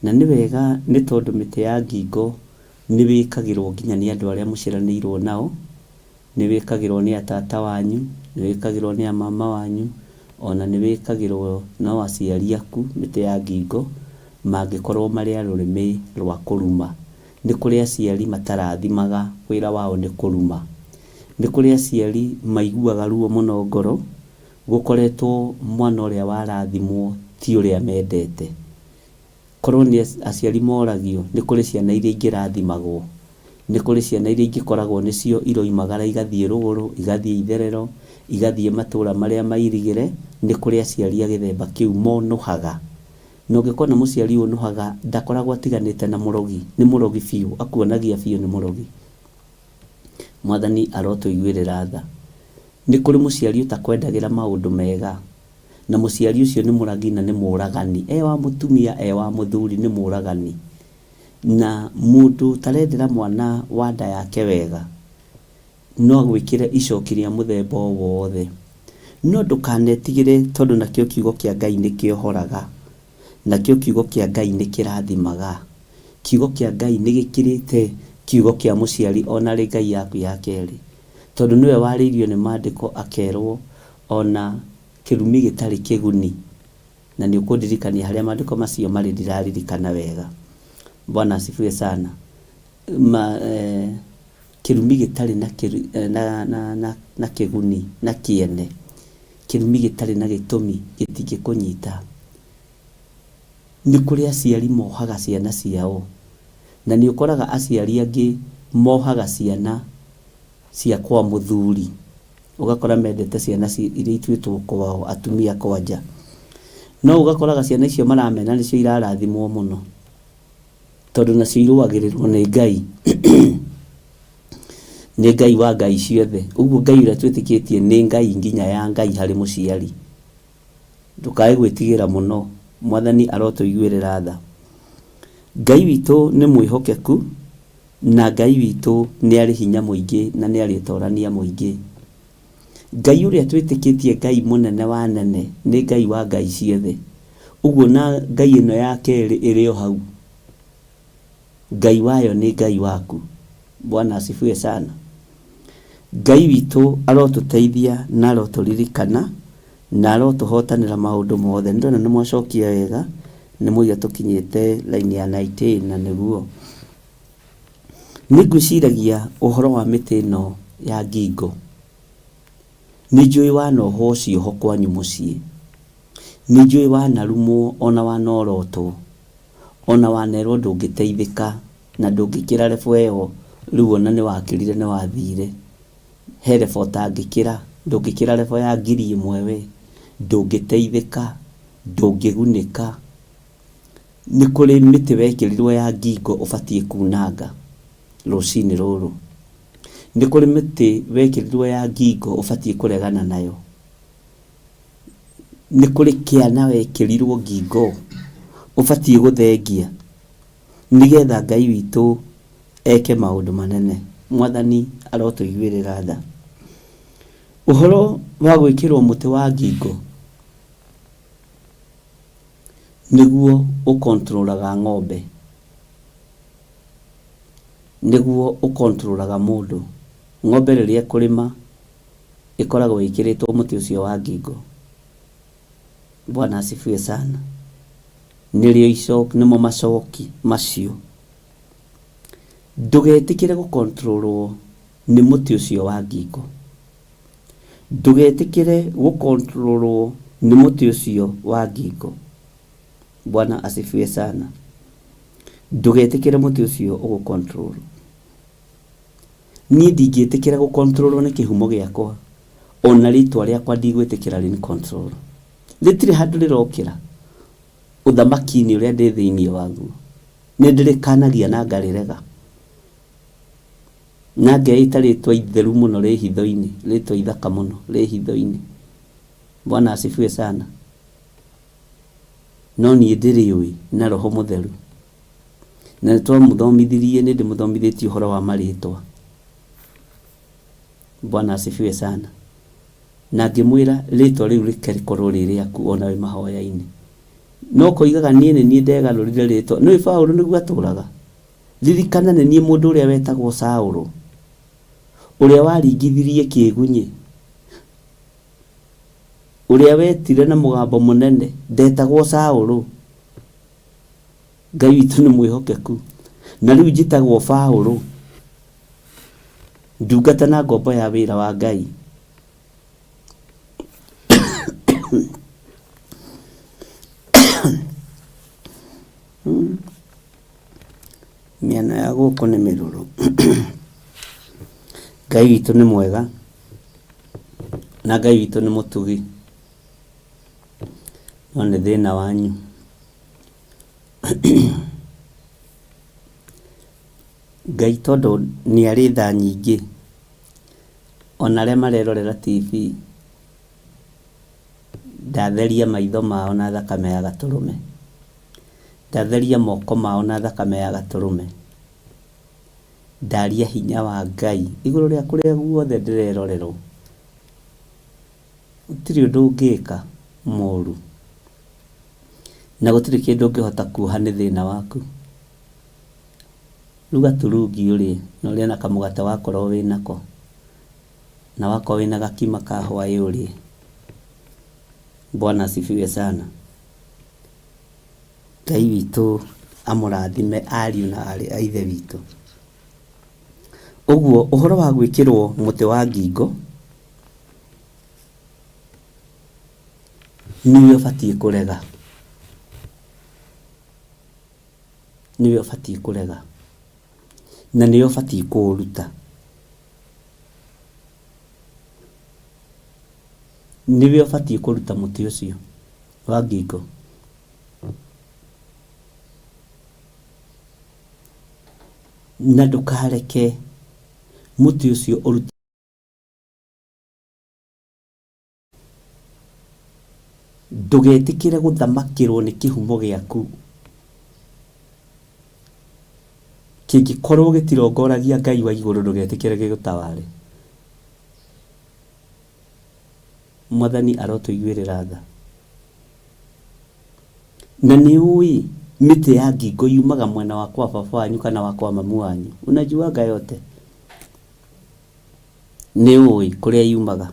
Na nĩ wega nĩ tondũ mĩtĩ ya ngingo nĩ wĩkagĩrwo nginya nĩ andũ arĩa mũciaranĩirwo nao, nĩ wĩkagĩrwo nĩ atata wanyu, nĩ wĩkagĩrwo nĩ amama wanyu, ona nĩ wĩkagĩrwo no aciari aku. Mĩtĩ ya ngingo mangĩkorwo marĩ a rũrĩmĩ rwa kũruma, nĩ kũrĩ aciari matarathimaga wĩra wao nĩ kũruma, nĩ kũrĩ aciari maiguaga ruo mũno ngoro gũkoretwo mwana ũrĩa warathimwo ti ũrĩa mendete. Korwo nĩ aciari moragio, nĩ kũrĩ ciana iria ingĩrathimagwo, nĩ kũrĩ ciana iria ingĩkoragwo nĩcio iroimagara igathiĩ rũgũrũ, igathiĩ itherero, igathiĩ matũũra marĩa mairigĩre. Nĩ kũrĩ aciari a gĩthemba kĩu monũhaga, na ũngĩkona mũciari ũnũhaga ndakoragwo atiganĩte na mũrogi, nĩ mũrogi biũ, akuonagia biũ nĩ mũrogi. Mwathani arotũiguĩrĩra tha. Nĩ kũrĩ mũciari ũtakwendagĩra maũndũ mega, na mũciari ũcio nĩ mũragi na nĩ mũragani, wa mũtumia wa mũthuri nĩ mũragani. Na mũndũ ũtarendera mwana wa nda yake wega no gwĩkĩre icoki rĩa mũthemba o wothe. No ndũkanetigĩre, tondũ nakĩo kiugo kĩa Ngai nĩ kĩohoraga, nakĩo kiugo kĩa Ngai nĩ kĩrathimaga. Kiugo kĩa Ngai nĩ gĩkirĩte kiugo kĩa mũciari ona rĩ Ngai yaku ya kerĩ, tondũ nĩwe warĩirio nĩ maandĩko akerwo ona kĩrumi gĩtarĩ kĩguni, na nĩ ũkũndirikania harĩa maandĩko macio marĩ, ndiraririkana wega. Bwana asifiwe sana. Kĩrumi gĩtarĩ na kĩguni na kĩene, kĩrumi gĩtarĩ na gĩtũmi gĩtingĩkũnyita. Nĩ kũrĩ aciari mohaga ciana ciao, na nĩ ũkoraga aciari angĩ mohaga ciana cia kwa mũthuri, ũgakora mendete ciana iria ituĩtwo kwao atumia kwanja, no ũgakoraga ciana icio maramena nĩcio irarathimwo mũno, tondũ nacio irũagĩrĩrwo nĩ Ngai nĩ Ngai wa Ngai ciothe. Ũguo Ngai ũrĩa twĩtĩkĩtie nĩ Ngai nginya ya Ngai harĩ mũciari. Ndũkae gwĩtigĩra mũno, Mwathani arotũiguĩrĩra tha. Ngai witũ nĩ mwĩhokeku, na Ngai witũ nĩ arĩ hinya mũingĩ na nĩ arĩ ũtorania mũingĩ. Ngai ũrĩa twĩtĩkĩtie, Ngai mũnene wa nene, nĩ Ngai wa Ngai ciothe. Ũguo na Ngai ĩno ya kerĩ ĩrĩ o hau, Ngai wayo nĩ Ngai waku. Bwana asifiwe sana. Ngai witũ arotũteithia na arotũririkana na arotũhotanĩra maũndũ mothe. Ndona nĩ mwacokia wega, nĩ mũiga tũkinyĩte laini ya 19, na nĩguo nĩngwĩciragia ũhoro wa mĩtĩ ĩno ya ngingo. Nĩ njũĩ wanohwo cioho kwanyu mũciĩ, nĩ njũĩ wanarumwo ona wanorotwo, ona wanerwo ndũngĩteithĩka na ndũngĩkĩra rebo ĩyo, rĩu ona nĩ wakĩrire nĩ wathire. He rebo ũtangĩkĩra, ndũngĩkĩra rebo ya 1,000 we, ndũngĩteithĩka, ndũngĩgunĩka. Nĩ kũrĩ mĩtĩ wekĩrirwo ya ngingo ũbatiĩ kunanga rũcinĩ rũrũ. Nĩ kũrĩ mĩtĩ wekĩrirwo ya ngingo ũbatiĩ kũregana nayo. Nĩ kũrĩ kĩana wekĩrirwo ngingo ũbatiĩ gũthengia, nĩgetha Ngai witũ eke maũndũ manene. Mwathani arotũiguĩrĩra tha. Ũhoro wa gwĩkĩrwo mũtĩ wa ngingo nĩguo ũkontrolaga ng'ombe, nĩguo ũkontrolaga mũndũ. Ng'ombe rĩrĩa kũrĩma ĩkoragwo ĩkĩrĩtwo mũtĩ ũcio wa ngingo. Bwana asifiwe sana. Nĩmo macoki macio. Ndũgetĩkĩre gũkontrolwo nĩ mũtĩ ũcio wa ngingo. Ndũgetĩkĩre gũkontrolwo nĩ mũtĩ ũcio wa ngingo. Bwana asifiwe sana. Ndũgetĩkĩre mũtĩ ũcio ũgũkontrol. Niĩ ndingĩtĩkĩra gũkontrolwo nĩ kĩhumo gĩakwa, ona rĩtwa rĩakwa ndigwĩtĩkĩra rĩ control. Rĩtirĩ handũ rĩrokĩra ũthamaki-inĩ ũrĩa ndĩ thĩinĩ waguo, nĩ ndĩrĩkanagia na ngarĩrega, na ngeita rĩtwa itheru mũno rĩ hitho-inĩ, rĩtwa ithaka mũno rĩ hitho-inĩ. Bwana asifiwe sana. No niĩ ndĩrĩũĩ na Roho Mũtheru, na nĩtwamũthomithirie, nĩ ndĩmũthomithĩtie ũhoro wa marĩtwa. Bwana asifiwe sana. Na ngĩmwĩra rĩtwa rĩu rĩkorwo rĩ rĩaku ona wĩ mahoya-inĩ. No koigaga niĩ nĩ niĩ ndegarũrire rĩtwa. Nĩwe Paũlũ nĩguo atũraga. Ririkana nĩ niĩ mũndũ ũrĩa wetagwo Saũlũ, ũrĩa waringithirie kĩgunyi, ũrĩa wetire na mũgambo mũnene, ndetagwo Saũlũ. Ngai witũ nĩ mwĩhokeku, na rĩu njĩtagwo Paũlũ, ndungata na ngombo ya wĩra wa Ngai. Mĩena ya gũkũ nĩ mĩrũrũ. Ngai witũ nĩ mwega, na Ngai witũ nĩ mũtugi, no nĩ thĩna wanyu. Ngai tondũ nĩ arĩ tha nyingĩ, ona arĩa marerorera TV ndatheria maitho mao na thakame ya gatũrũme, ndatheria moko mao na thakame ya gatũrũme, ndaria hinya wa Ngai igũrũ rĩa kũrĩa guothe ndĩrerorerwo. Gũtirĩ ũndũ ũngĩka mũũru, na gũtirĩ kĩndũ ũngĩhota kuoha nĩ thĩna waku. Ruga turungi ũrĩe na ũrĩe na kamũgate wakorwo wĩnako, na wakorwo wĩna gakima ka hwaĩ ũrĩe. Bwana asifiwe sana. Ngai witũ amũrathime ariũ na arĩ a ithe witũ. Ũguo ũhoro wa gwĩkĩrwo mũtĩ wa ngingo nĩwe ũbatiĩ kũrega, nĩwe ũbatiĩ kũrega, na nĩwe ũbatiĩ kũũruta. Nĩwe ũbatiĩ kũruta mũtĩ ũcio wa ngingo. Na ndũkareke mũtĩ ũcio ũrute. Ndũgetĩkĩre gũthamakĩrwo nĩ kĩhumo gĩaku kĩngĩkorwo gĩtirongoragia Ngai wa igũrũ. Ndũgetĩkĩre gĩgũtaware. Mwathani arotũiguĩrĩra tha. Na nĩ ũĩ mĩtĩ ya ngingo yumaga mwena wa kwa baba wanyu kana wa kwa mamu wanyu. Unajuaga yote. Nĩ ũĩ kũrĩa yumaga.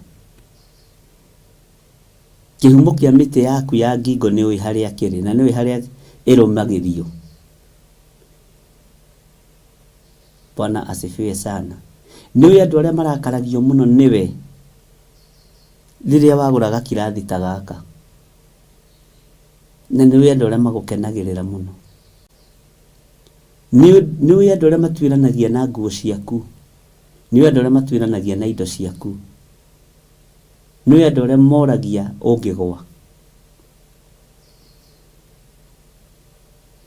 Kĩhumo kĩa mĩtĩ yaku ya ngingo nĩ ũĩ harĩa kĩrĩ, na nĩ ũĩ harĩa ĩrũmagĩrio. Bwana asifiwe sana. Nĩ ũĩ andũ arĩa marakaragio mũno nĩwe rĩrĩa wagũraga kirathi ta gaka. Na nĩ ũĩ andũ arĩa magũkenagĩrĩra mũno. Nĩ ũĩ andũ arĩa matuĩranagia na nguo ciaku. Nĩ ũĩ andũ arĩa matuĩranagia na indo ciaku. Nĩ ũĩ andũ arĩa moragia ũngĩgwa.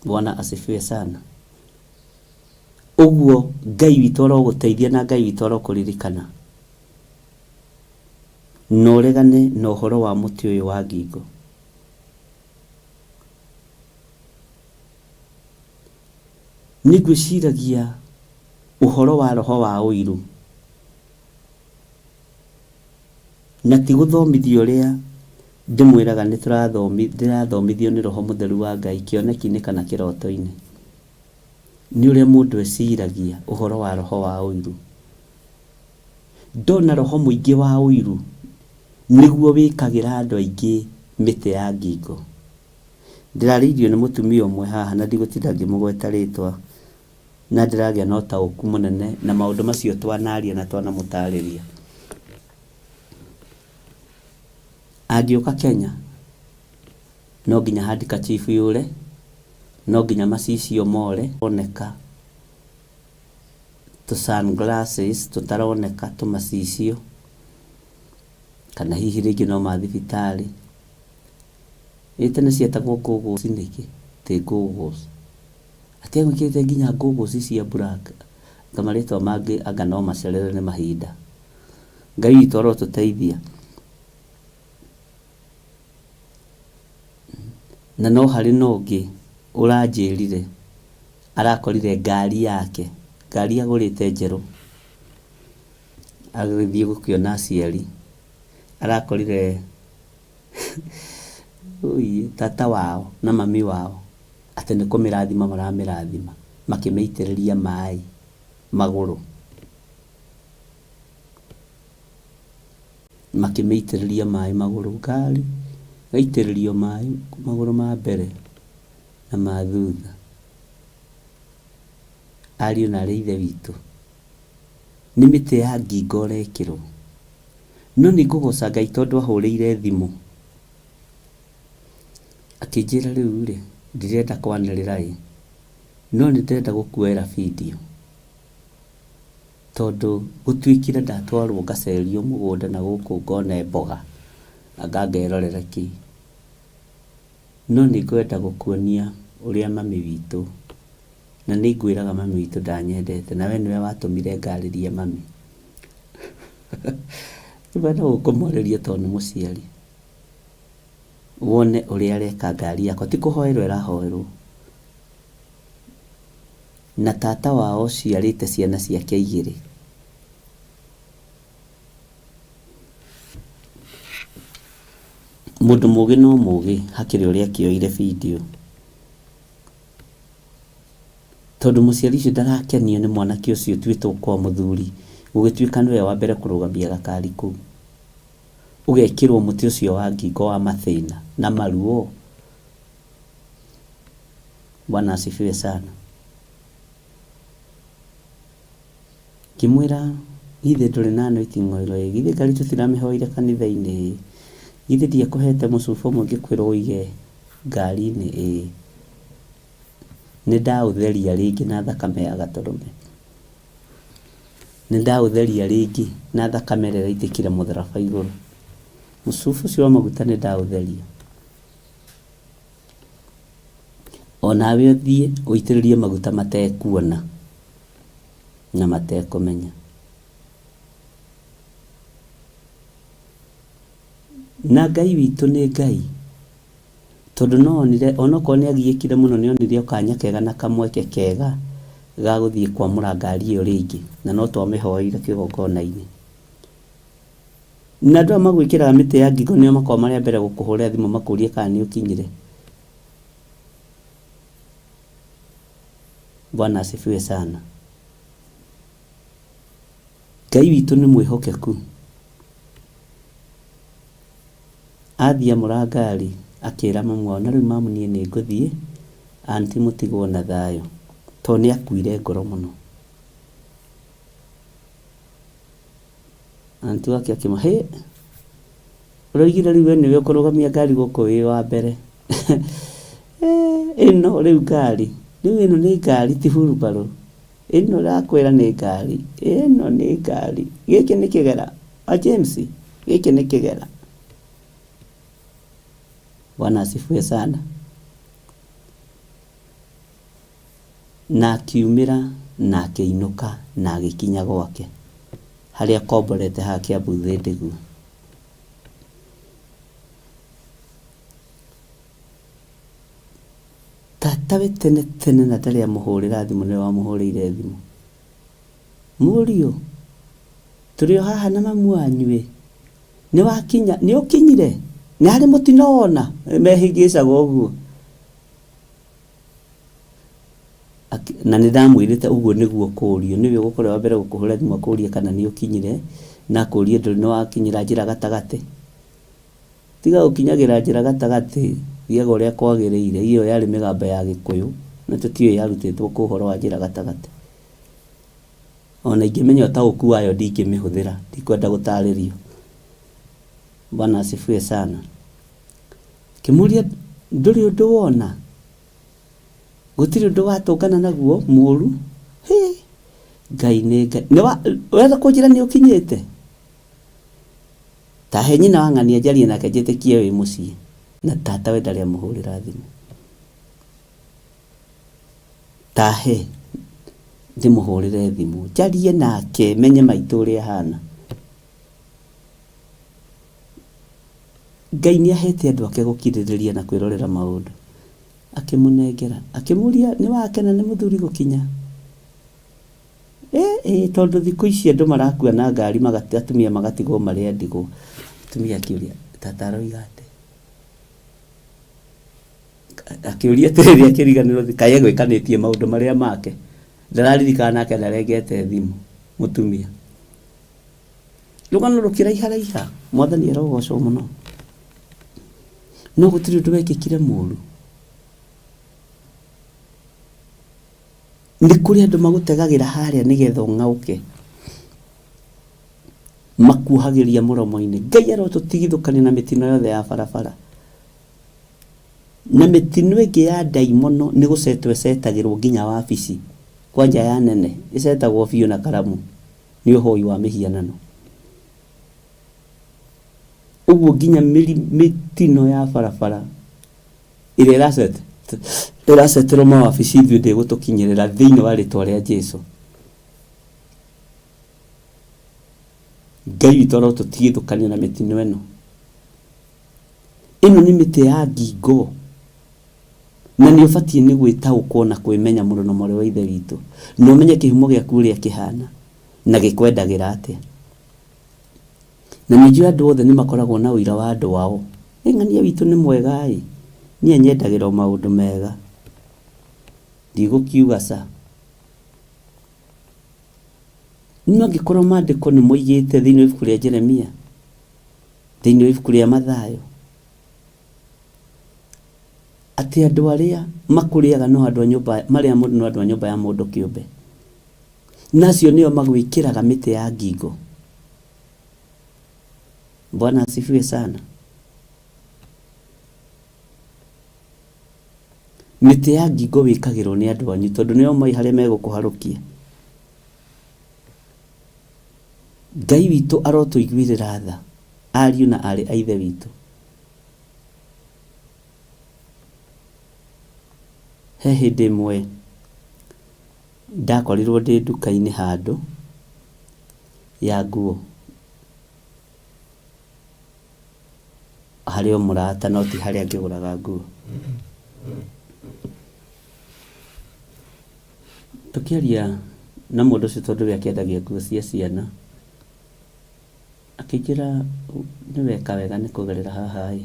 Bwana asifiwe sana. Ũguo Ngai witũ arogũteithia na Ngai witũ arokũririkana. Na ũregane na ũhoro wa mũtĩ ũyũ wa ngingo. Nĩngwĩciragia ũhoro wa roho wa ũiru. Na ti gũthomithia ũrĩa ndĩmwĩraga ndĩrathomithio nĩ Roho Mũtheru wa Ngai kĩoneki-inĩ kana kĩroto-inĩ. Nĩ ũrĩa mũndũ eciragia ũhoro wa roho wa ũiru. Ndona roho mũingĩ wa ũiru nĩguo wĩkagĩra andũ aingĩ mĩtĩ ya ngingo. Ndĩrarĩirio nĩ mũtumia ũmwe haha na ndigũtinda ngĩmũgweta rĩtwa, na ndĩragĩa na ũtaũku mũnene na maũndũ macio twanaria na twanamũtarĩria. Angĩũka Kenya no nginya handkerchief yũre, no nginya macicio more, oneka tu sunglasses tutaroneka tumacicio, kana hihi rĩngĩ no mathibitarĩ. Tene cietagwo goggles nĩkĩ? Ti goggles. Atĩ gwĩkĩte nginya goggles cia black. Kamarĩtwa mangĩ anga no macerere nĩ mahinda. Ngai witũ arotũteithia. Na no harĩ na ũngĩ ũranjĩrire arakorire ngari yake, ngari agũrĩte njerũ, agĩthiĩ gũkĩona aciari, arakorire tata wao na mami wao atĩ nĩ kũmĩrathima maramĩrathima, makĩmĩitĩrĩria maĩ magũrũ, makĩmĩitĩrĩria maĩ magũrũ. Ngari gaitĩrĩrio maĩ magũrũ ma mbere na ma thutha. Ariũ na arĩ a ithe witũ, nĩ mĩtĩ ya ngingo ũrekĩrwo. No nĩ ngũgoca Ngai tondũ ahũrĩire thimũ akĩnjĩra rĩu rĩ, ndirenda kwanĩrĩra no nĩ ndĩrenda gũkuoera video, tondũ gũtuĩkire ndatwarwo ngacerio mũgũnda na gũkũ ngone mboga anga ngerorera kĩ. No nĩ ngwenda gũkuonia ũrĩa mami witũ, na nĩ ngwĩraga mami witũ ndanyendete, na we nĩwe watũmire ngarĩrie mami. Ngwenda gũkũmũrĩria tondũ nĩ mũciari, wone ũrĩa areka ngari yakwa. Ti kũhoerwo ĩrahoerwo. Na tata wao ciarĩte ciana ciake 2. Mundu mugi no mugi hakiri uria kioire video. Tondu muciari ucio ndarakenio ni mwanake ucio twitwo kwa muthuri gugituika niwe wa mbere kurugamia gakari kuu. Ugekirwo muti ucio wa ngingo wa mathina na maruo. Bwana asifiwe sana. Kimwira githe nduri na anointing oil githe ngari tutiramihoire kanitha-ini githe ndia kuhete mucuba mwingi kwirwo uige ngari-ini ni ndautheria ringi na thakame ya gaturume. Ni ndautheria ringi na thakame ria itikire mutharaba iguru. Mucuba ucio wa maguta ni ndautheria. Onawe uthie uitiririe maguta matekuona na matekumenya. Na Ngai witu ni Ngai. Tondu no onire onoko ni agiikire muno ni onire kanya kega na kamweke kega ga guthie kwamura ngari iyo ringi na no twamihoire kigongona-ini. Na andu magwikira miti ya ngingo nio makoma maria mbere gukuhurira thimu makurie kana ni ukinyire. Bwana asifiwe sana. Ngai witu ni mwihokeku. Athia murangari akira mamu wao na riu mamu nie ni nguthie anti mutigwo na thayo to ni akuire ngoro muno. Anti wake akima he uroigire riu niwe kurugamia ngari guku wi wa mbere. Ino riu ngari riu ino ni ngari ti hurubaro. Ino rakwira ni ngari. Ino ni ngari. Giki ni kigera. A James giki ni kigera. Bwana asifiwe sana. Na akiumira na akiinuka na agikinya gwake haria komborete hake abuthe ndigu. Tatawe tene tene na ndari amuhurira thimu ni wa muhurire thimu. Murio turio haha na mamu wanyu ni wakinya ni ukinyire ni hari mutinona mehigicaga uguo. Na ni ndamwirite uguo niguo kurio niwe gukore wa mbere gukuhura thimu akurie kana ni ukinyire na akurie nduri no wakinyira njira gatagati. Tiga ukinyagira njira gatagati thiaga uria kwagiriire. Iyo yari migamba ya Gikuyu na tutiyo yarutitwo ku horo wa njira gatagati. Ona ingimenya utauku wayo ndingimihuthira ndikwenda gutaririo. Bwana asifiwe sana. Kimuria nduri undu wona gutiri undu watungana naguo muru. Ngai ni Ngai. Wenda kunjira ni ukinyite tahe nyina wa ng'ania njarie nake njitikie wi mucii na tata we ndari amuhurira thimu. Tahe ndimuhurire thimu njarie nake menye maitu uria hana. Ngai ni ahete andu ake gukiririria na kwirorera maundu. Akimunengera akimuria ni wakena ni muthuri gukinya. Tondu thiku ici andu marakua na ngari atumia magatigwo maria ndigo. Atumia akiuria tata aroiga ati akiuria tiriri akiriganirwo kaye gwikanitie maundu maria make ndararirikana nake ndarengete thimu mutumia. Rugano rukiraiharaiha mwathani arogocwo muno. No gutiri undu wekikire muru. Ndi kuri andu magutegagira haria nigetha ungauke makuhagiria muromo-ini. Ngai arotutigithukania na mitino yothe ya barabara na mitino ingi ya daimono ni gucetwe cetagirwo nginya wabici kwanja ya nene icetagwo biu na karamu ni uhoi wa mihianano. Uguo nginya mitino ya barabara ire iraceterwo mawabici ithuĩ ndĩgũtũkinyĩrĩra thĩinĩ wa rĩtwa rĩa Jesũ. Ngai witũ arotũtigithũkania na mĩtino ĩno. Ĩno nĩ mĩtĩ ya ngingo na nĩ ũbatiĩ nĩ gwĩtaũkwo na kwĩmenya mũrono mũrĩ wa ithe witũ na ũmenye kĩhumo gĩaku ũrĩa kĩhana na gĩkwendagĩra atĩa. Na nĩnjũĩ andũ othe nĩ makoragwo na ũira wa andũ wao. ng'ania witũ nĩ mwega ĩ, niĩ nyendagĩra maũndũ mega, ndigũkiuga ca. No angĩkorwo maandĩko nĩ moigĩte thĩinĩ wa ibuku rĩa Jeremia, thĩinĩ wa ibuku rĩa Mathayo, atĩ andũ arĩa makũrĩaga no andũ a nyũmba, marĩa mũndũ no andũ a nyũmba ya mũndũ kĩũmbe, nacio nĩo magwĩkĩraga mĩtĩ ya ngingo. Bwana asifiwe sana. Mĩtĩ ya ngingo wĩkagĩrwo nĩ andũ anyu tondũ nĩo moĩ harĩa megũkũharũkia. Ngai witũ arotũiguĩrĩra tha, ariũ na arĩ a ithe witũ. He hĩndĩ ĩmwe ndakorirwo ndĩ nduka-inĩ handũ ya nguo, harĩ o mũrata no ti harĩa ngĩgũraga nguo. Tũkĩaria na mũndũ ũcio tondũ we akĩendagia nguo cia ciana, akĩnjĩra nĩ weka wega nĩ kũgerera haha ĩ,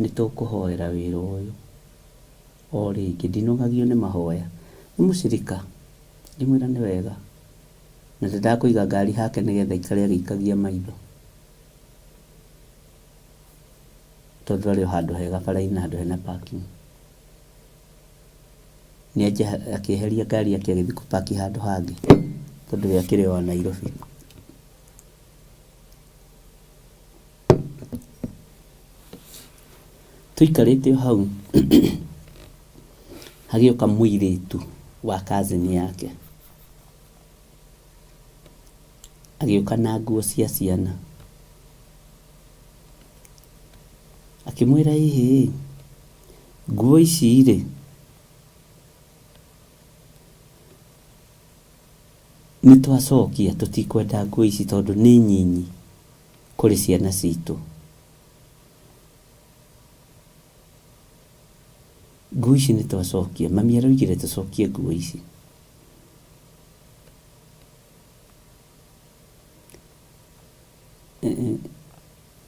nĩ tũkũhoera wĩra ũyũ. O rĩngĩ ndinũgagio nĩ mahoya, nĩ mũcirika, ndĩmwĩra nĩ wega, na ndakũiga ngari hake nĩgetha ikare agĩikagia maitho, tondũ arĩ o handũ hega bara-inĩ, handũ hena parking. Nĩenja akĩeheria ngari yake agĩthiĩ kũpaki handũ hangĩ, tondũ we akĩrĩ o Nairobi. Tũikarĩte o hau hagĩũka mũirĩtu wa cousin yake, agĩũka na nguo cia ciana, akĩmwĩra ĩhĩ nguo ici rĩ nĩ twacokia, tũtikwenda nguo ici tondũ nĩ nyinyi kũrĩ ciana citũ. Nguo ici nĩ twacokia, mami araugire tũcokie nguo ici.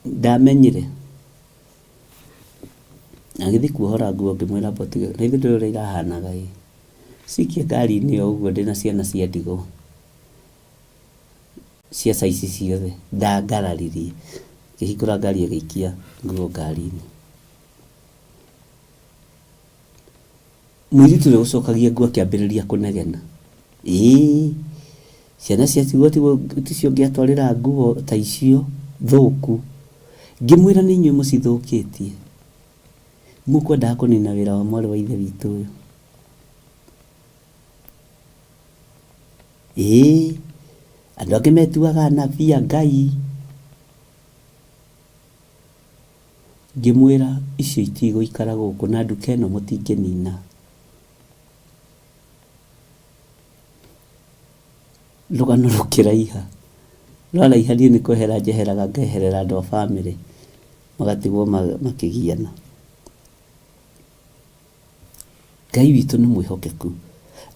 Ndamenyire, agĩthiĩ kuohora nguo, ngĩmwĩra botiga, na ithuĩ ndũrĩ ũrĩa irahanaga ĩ, cikie ngari-inĩ o ũguo, ndĩna ciana cia ndigũ cia saici ciothe. Ndangararirie, ngĩhingũra ngari agĩikia nguo ngari-inĩ. Mũirĩtu ũrĩa gũcokagia nguo akĩambĩrĩria kũnegena, ciana ciatigwo ticio ngĩatwarĩra nguo ta icio thũku. Ngĩmwĩra nĩ inyuĩ mũcithũkĩtie, mũkwendaga kũnina wĩra wa mwarĩ wa ithe witũ ũyũ. Andũ angĩ metuaga anabii a Ngai. Ngĩmwĩra icio itigũikara gũkũ na nduka ĩno mũtingĩnina. Rũgano rũkĩraiha, rwaraihanie nĩ kwehera njeheraga, ngeherera andũ a bamĩrĩ magatigwo makĩgiana. Ngai witũ nĩ mwĩhokeku.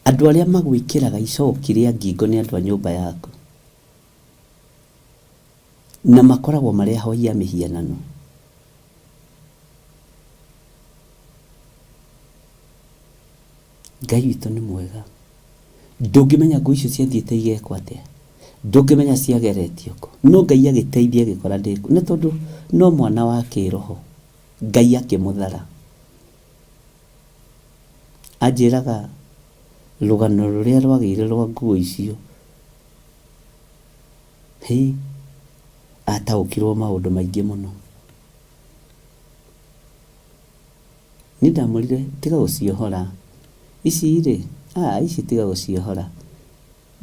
Andũ arĩa magwĩkĩraga icoki rĩa ngingo nĩ andũ a nyũmba yaku, na makoragwo marĩ ahoi a mĩhianano. Ngai witũ nĩ mwega. Ndũngĩmenya nguo icio ciathiĩte igekwo atĩa, ndũngĩmenya ciageretio kũ, no Ngai agĩteithia agĩkora ndĩku, nĩ tondũ no mwana wa kĩroho, Ngai akĩmũthara. Anjĩraga rũgano rũrĩa rwagĩire rwa nguo icio, ataũkirwo maũndũ maingĩ mũno. Niĩ ndamũrire tiga gũciohora ici rĩ, ici tiga gũciohora,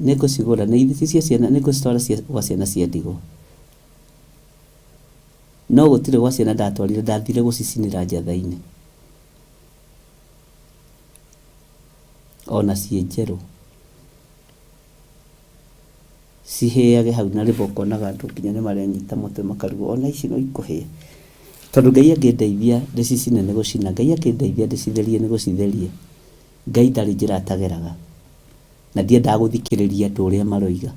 nĩ ngũcigũra, na ithi cia ciana nĩ ngũcitwara gwa ciana cia ndigũ. No gũtirĩ gwa ciana ndatwarire, ndathire gũcicinĩra njatha-inĩ, ona ciĩ njerũ, cihĩage hau na rĩboko na gandũ nginya nĩ marenyita mũtwe makarigwo ona ici no ikũhĩa. Tondũ Ngai angĩndeithia ndĩcicine nĩ gũcina, Ngai angĩndeithia ndĩcitherie nĩ gũcitherie. Ngai ndarĩ njĩra atageraga, na ndiendaga gũthikĩrĩria andũ ũrĩa maroiga.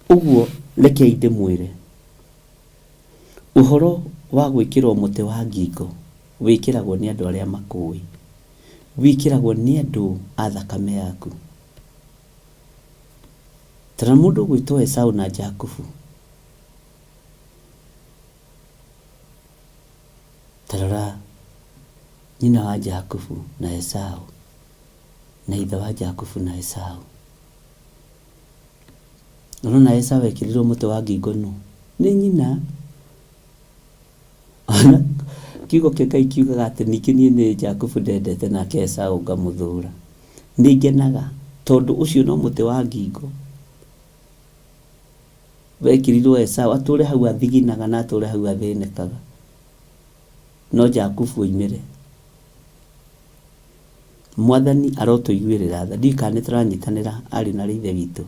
Ũguo rekei ndĩmwĩre, Uhoro wa gwĩkĩrwo mũtĩ wa ngingo wĩkĩragwo nĩ andũ arĩa makũĩ, wĩkĩragwo nĩ andũ a thakame yaku. Tara mũndũ gwĩtwo Esau na Jakubu, tarora nyina wa Jakubu na Esau na ithe wa Jakubu na Esau. Ũrona Esau ekĩrirwo mũtĩ wa ngingo nũ? Nĩ nyina. Kiugo kĩa Ngai kiugaga atĩ ningĩ niĩ nĩ Jakubu ndendete nake Esau ngamũthũra. Nĩngenaga tondũ ũcio no mũtĩ wa ngingo wekĩrirwo Esau atũre hau athiginaga na atũre hau athĩnĩkaga, no Jakubu oimĩre. Mwathani arotũiguĩrĩra tha. Ndiũĩ kana nĩtũranyitanĩra arĩ na ithe witũ,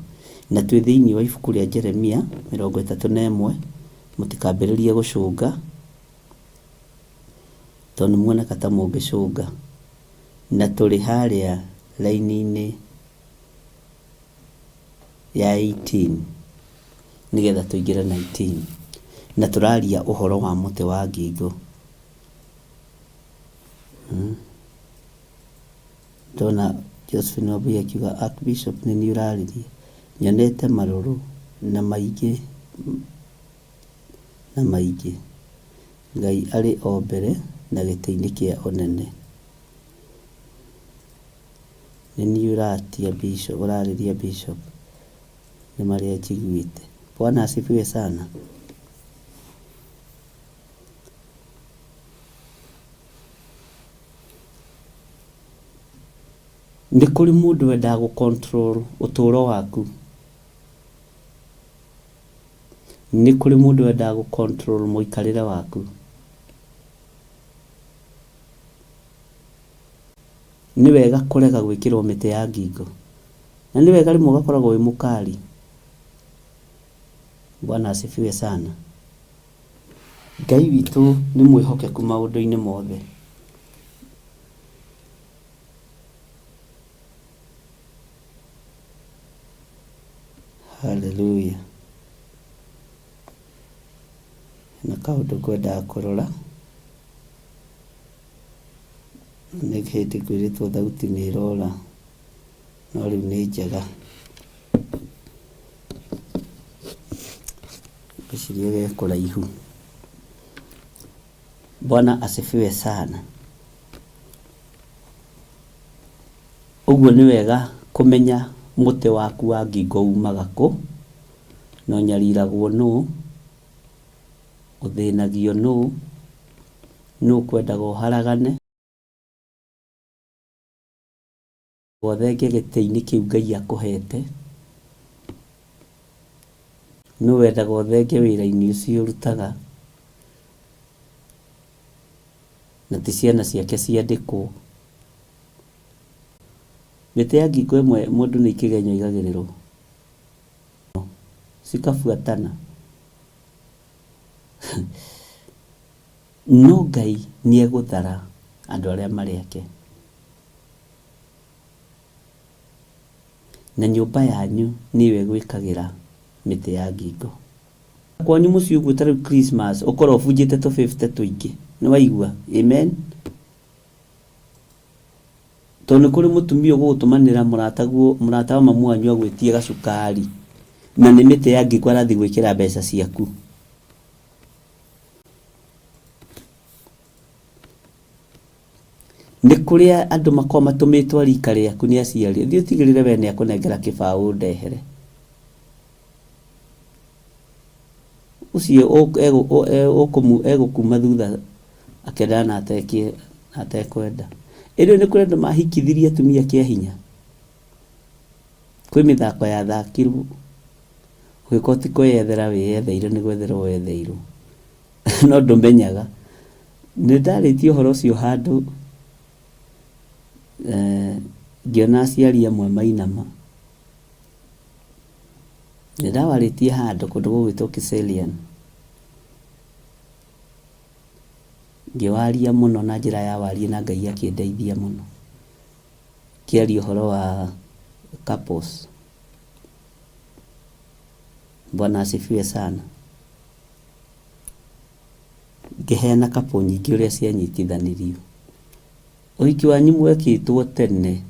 na twĩ thĩinĩ wa ibuku rĩa Jeremia 31. Mũtikambĩrĩrie gũcũnga tondũ muoneka ta mũngĩcũnga, na tũrĩ harĩa raini-inĩ ya 18 nĩgetha tũingĩre 19, na tũraria ũhoro wa mũtĩ wa ngingo. Ndona Josephine Wambui akiuga Archbishop nĩ niĩ ũraririe, nyonete marũrũ na maingĩ na maingĩ. Ngai arĩ o mbere na gĩtĩ-inĩ kĩa ũnene. Nĩ niĩ ũratia Bishop, ũrarĩria Bishop, nĩ marĩa njiguĩte. Bwana asifiwe sana. Nĩ kũrĩ mũndũ wendaga gũ-control ũtũũro waku. Nĩ kũrĩ mũndũ wendaga gũ-control mũikarĩre waku. Nĩ wega kũrega gwĩkĩrwo mĩtĩ ya ngingo, na nĩ wega rĩmwe ũgakoragwo wĩ mũkari. Bwana asifiwe sana. Ngai witũ nĩ mwĩhokeku maũndũ-inĩ mothe. Hallelujah. Na kaũndũ kwendaga kũrora, nĩ hĩndĩ kwĩrĩtwo thauti nĩ ĩrora, no rĩu nĩ njega. Ngwĩciria ge kũraihu. Bwana asifiwe sana. Ũguo nĩ wega kũmenya mũtĩ waku wa ngingo umaga kũ, na ũnyariragwo nũ, ũthĩnagio nũ, nũ kwendaga ũharagane, wothenge gĩtĩ-inĩ kĩu Ngai akũhete, nũ wendaga ũthenge wĩra-inĩ ũcio ũrutaga, na ti ciana ciake ciandĩkwo. Mĩtĩ ya ngingo ĩmwe mũndũ nĩ ikĩgenyo igagĩrĩrwo cikabuatana. No Ngai nĩ egũthara andũ arĩa marĩ ake, na nyũmba yanyu nĩwe gwĩkagĩra mĩtĩ ya ngingo. Kwanyu mũciĩ ũguo ta rĩu Christmas ũkorwo ũbunjĩte tũ 50 tũingĩ, nĩ waigua? Amen. Tondũ nĩ kũrĩ mũtumia ũgũgũtũmanĩra mũrata wa mamu wanyu agwĩtie gacukari, na nĩ mĩtĩ ya ngingo arathiĩ gwĩkĩra mbeca ciaku. Nĩ kũrĩ andũ makorwo matũmĩtwo rika rĩaku nĩ aciari, thiĩ ũtigĩrĩre we nĩ akũnengera kĩbaũ ndehere. Ũcio egũkuma thutha akendana na atekwenda. Ĩrĩ nĩ kũrĩ andũ mahikithirie atumia kĩa hinya. Kwĩ mĩthako ya thakirwo, ũgĩkorwo ti kwĩyethera wĩyetheire nĩ gwetherwo wetheirwo. No ndũmenyaga. Nĩ ndarĩtie ũhoro ũcio handũ, ngĩona aciari amwe mainama. Nĩ ndawarĩtie handũ kũndũ gũgwĩtwo Kiserian. Ngĩwaria mũno na njĩra ya warie na Ngai akĩndeithia mũno. Kĩaria ũhoro wa couples. Bwana asifiwe sana. ngĩheana kapu nyingĩ ũrĩa cianyitithanirio. Ũhiki wanyu mwekĩtwo tene,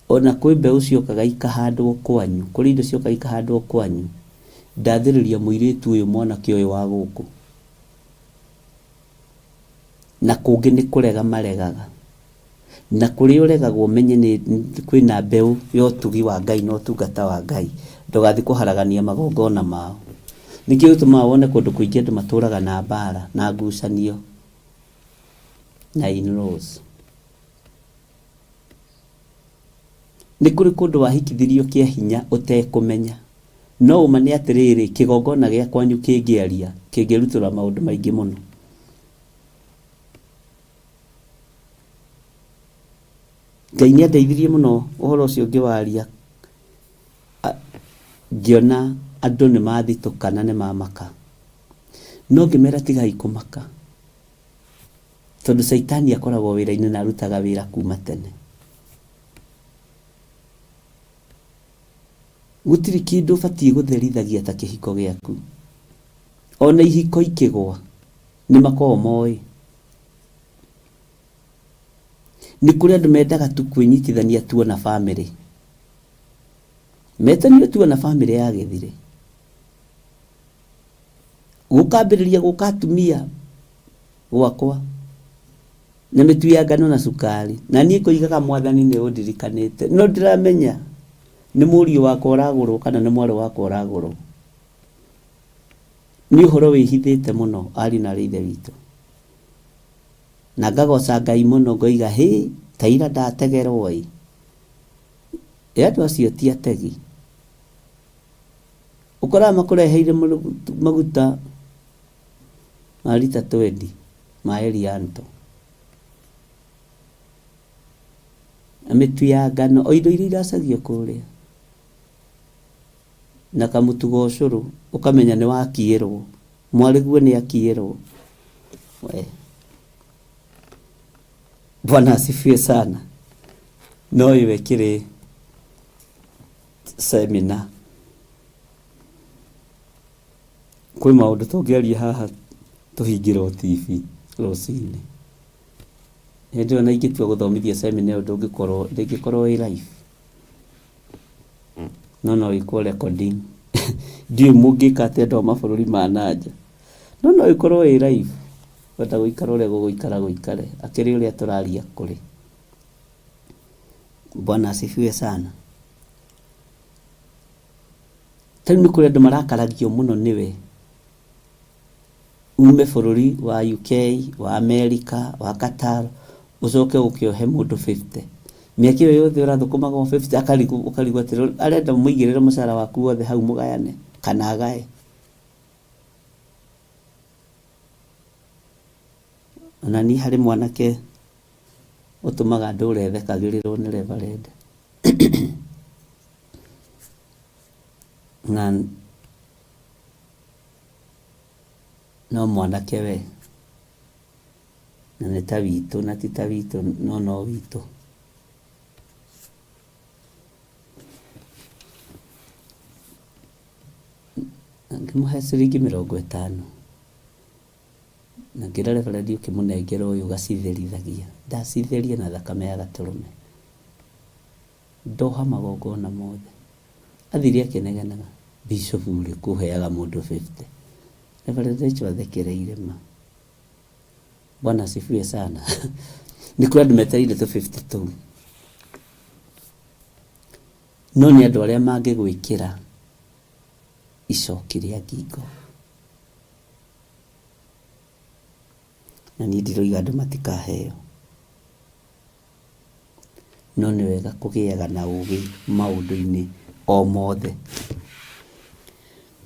ona kwĩ mbeũ ciokaga ikahandwo kwanyu, kũrĩ indo ciokaga ikahandwo kwanyu, ndathĩrĩria mũirĩtu ũyũ mwanake ũyũ wa gũkũ, na kũngĩ nĩ kũrega maregaga, na kũrĩ ũregagwo menye kwĩna mbeũ ya ũtugi wa Ngai na ũtungata wa Ngai, ndũgathiĩ kũharagania magongona mao. Nĩkĩo gĩtũmaga wone kũndũ kũingĩ andũ matũraga na mbara na ngucanio na in-laws. Nĩ kũrĩ kũndũ wahikithirio kĩa hinya ũtekũmenya, no ũma nĩ atĩrĩrĩ, kĩgongona gĩa kwanyu kĩngĩaria kĩngĩrutũra maũndũ maingĩ mũno. Ngai nĩ andeithirie mũno ũhoro ũcio ngĩwaria, ngĩona andũ nĩ mathitũkana nĩ mamaka, no ngĩmera tigai kũmaka, tondũ Saitani akoragwo wĩra-inĩ na arutaga wĩra kuma tene. Gũtirĩ kĩndũ ũbatiĩ gũtherithagia ta kĩhiko gĩaku. Ona ihiko ikĩgwa nĩ makoragwo moĩ. Nĩ kũrĩ andũ mendaga tu kwĩnyitithania tu na bamĩrĩ, metanire tu na bamĩrĩ ya gĩthire, gũkambĩrĩria gũka atumia gwakwa na mĩtu ya ngano na cukari, na niĩ kũigaga Mwathani nĩ ũndirikanĩte, no ndiramenya nĩ mũriũ wakwa ũragũrwo kana nĩ mwarĩ wakwa ũragũrwo. Nĩ ũhoro wĩhithĩte mũno ari na ithe witũ, na ngagoca Ngai mũno ngoiga hĩ, ta ira ndategerwo ĩ, andũ acio ti ategi. Ũkoraga makũreheire maguta ma rita 20 ma Elianto, mĩtu ya ngano, o indo iria iracagio kũrĩa, na kamũtu ga ũcũrũ, ũkamenya nĩ wakiĩrwo, mwarĩguo nĩ akiĩrwo. Bwana asifiwe sana. No iwekire seminar, kwĩ maũndũ tũngĩaria haha tũhingĩrwo TV rũcinĩ. Hĩndĩ ĩyo na ingĩtua gũthomithia seminar ndĩngĩkorwo ĩ live, no ĩkorwo recording. Ndiũĩ mũngĩka atĩa andũ a mabũrũri ma nanja, no ĩkorwo ĩ live. Wenda gũikara ũrĩa gũgũikara gũikare, akĩrĩ ũrĩa tũraria kũrĩ. Bwana asifiwe sana. Tani nĩ kũrĩ andũ marakaragio mũno nĩwe, ume bũrũri wa UK, wa America, wa Qatar, ũcoke ũkĩohe mũndũ 50. Mĩaka ĩyo yothe ũrathũkũmaga 50, ũkarigwo atĩ arenda mũigĩrĩre mũcara waku wothe hau mũgayane kana agae. Na niĩ harĩ mwanake ũtũmaga ndũre thekagĩrĩrwo nĩ Reverend. Na no mwanake we, na nĩ ta witũ na ti ta witũ, no witũ. Ngĩmũhe ciringi 50, na ngĩra Reverend ũkĩmũnengera ũyũ gacitherithagia, ndacitheria na thakame ya gatũrũme, ndoha magongona mothe. Athire akĩnegenaga, Bishop ũrĩ kũheaga mũndũ 50. Reverend Rachel athekereire ma. Bwana asifiwe sana. Nĩ kũrĩ andũ metereire tũ 50 tũu, no nĩ andũ arĩa mangĩgwĩkĩra icoki rĩa ngingo. Na niĩ ndiroiga andũ matikaheo, no nĩ wega kũgĩaga na ũgĩ maũndũ-inĩ o mothe.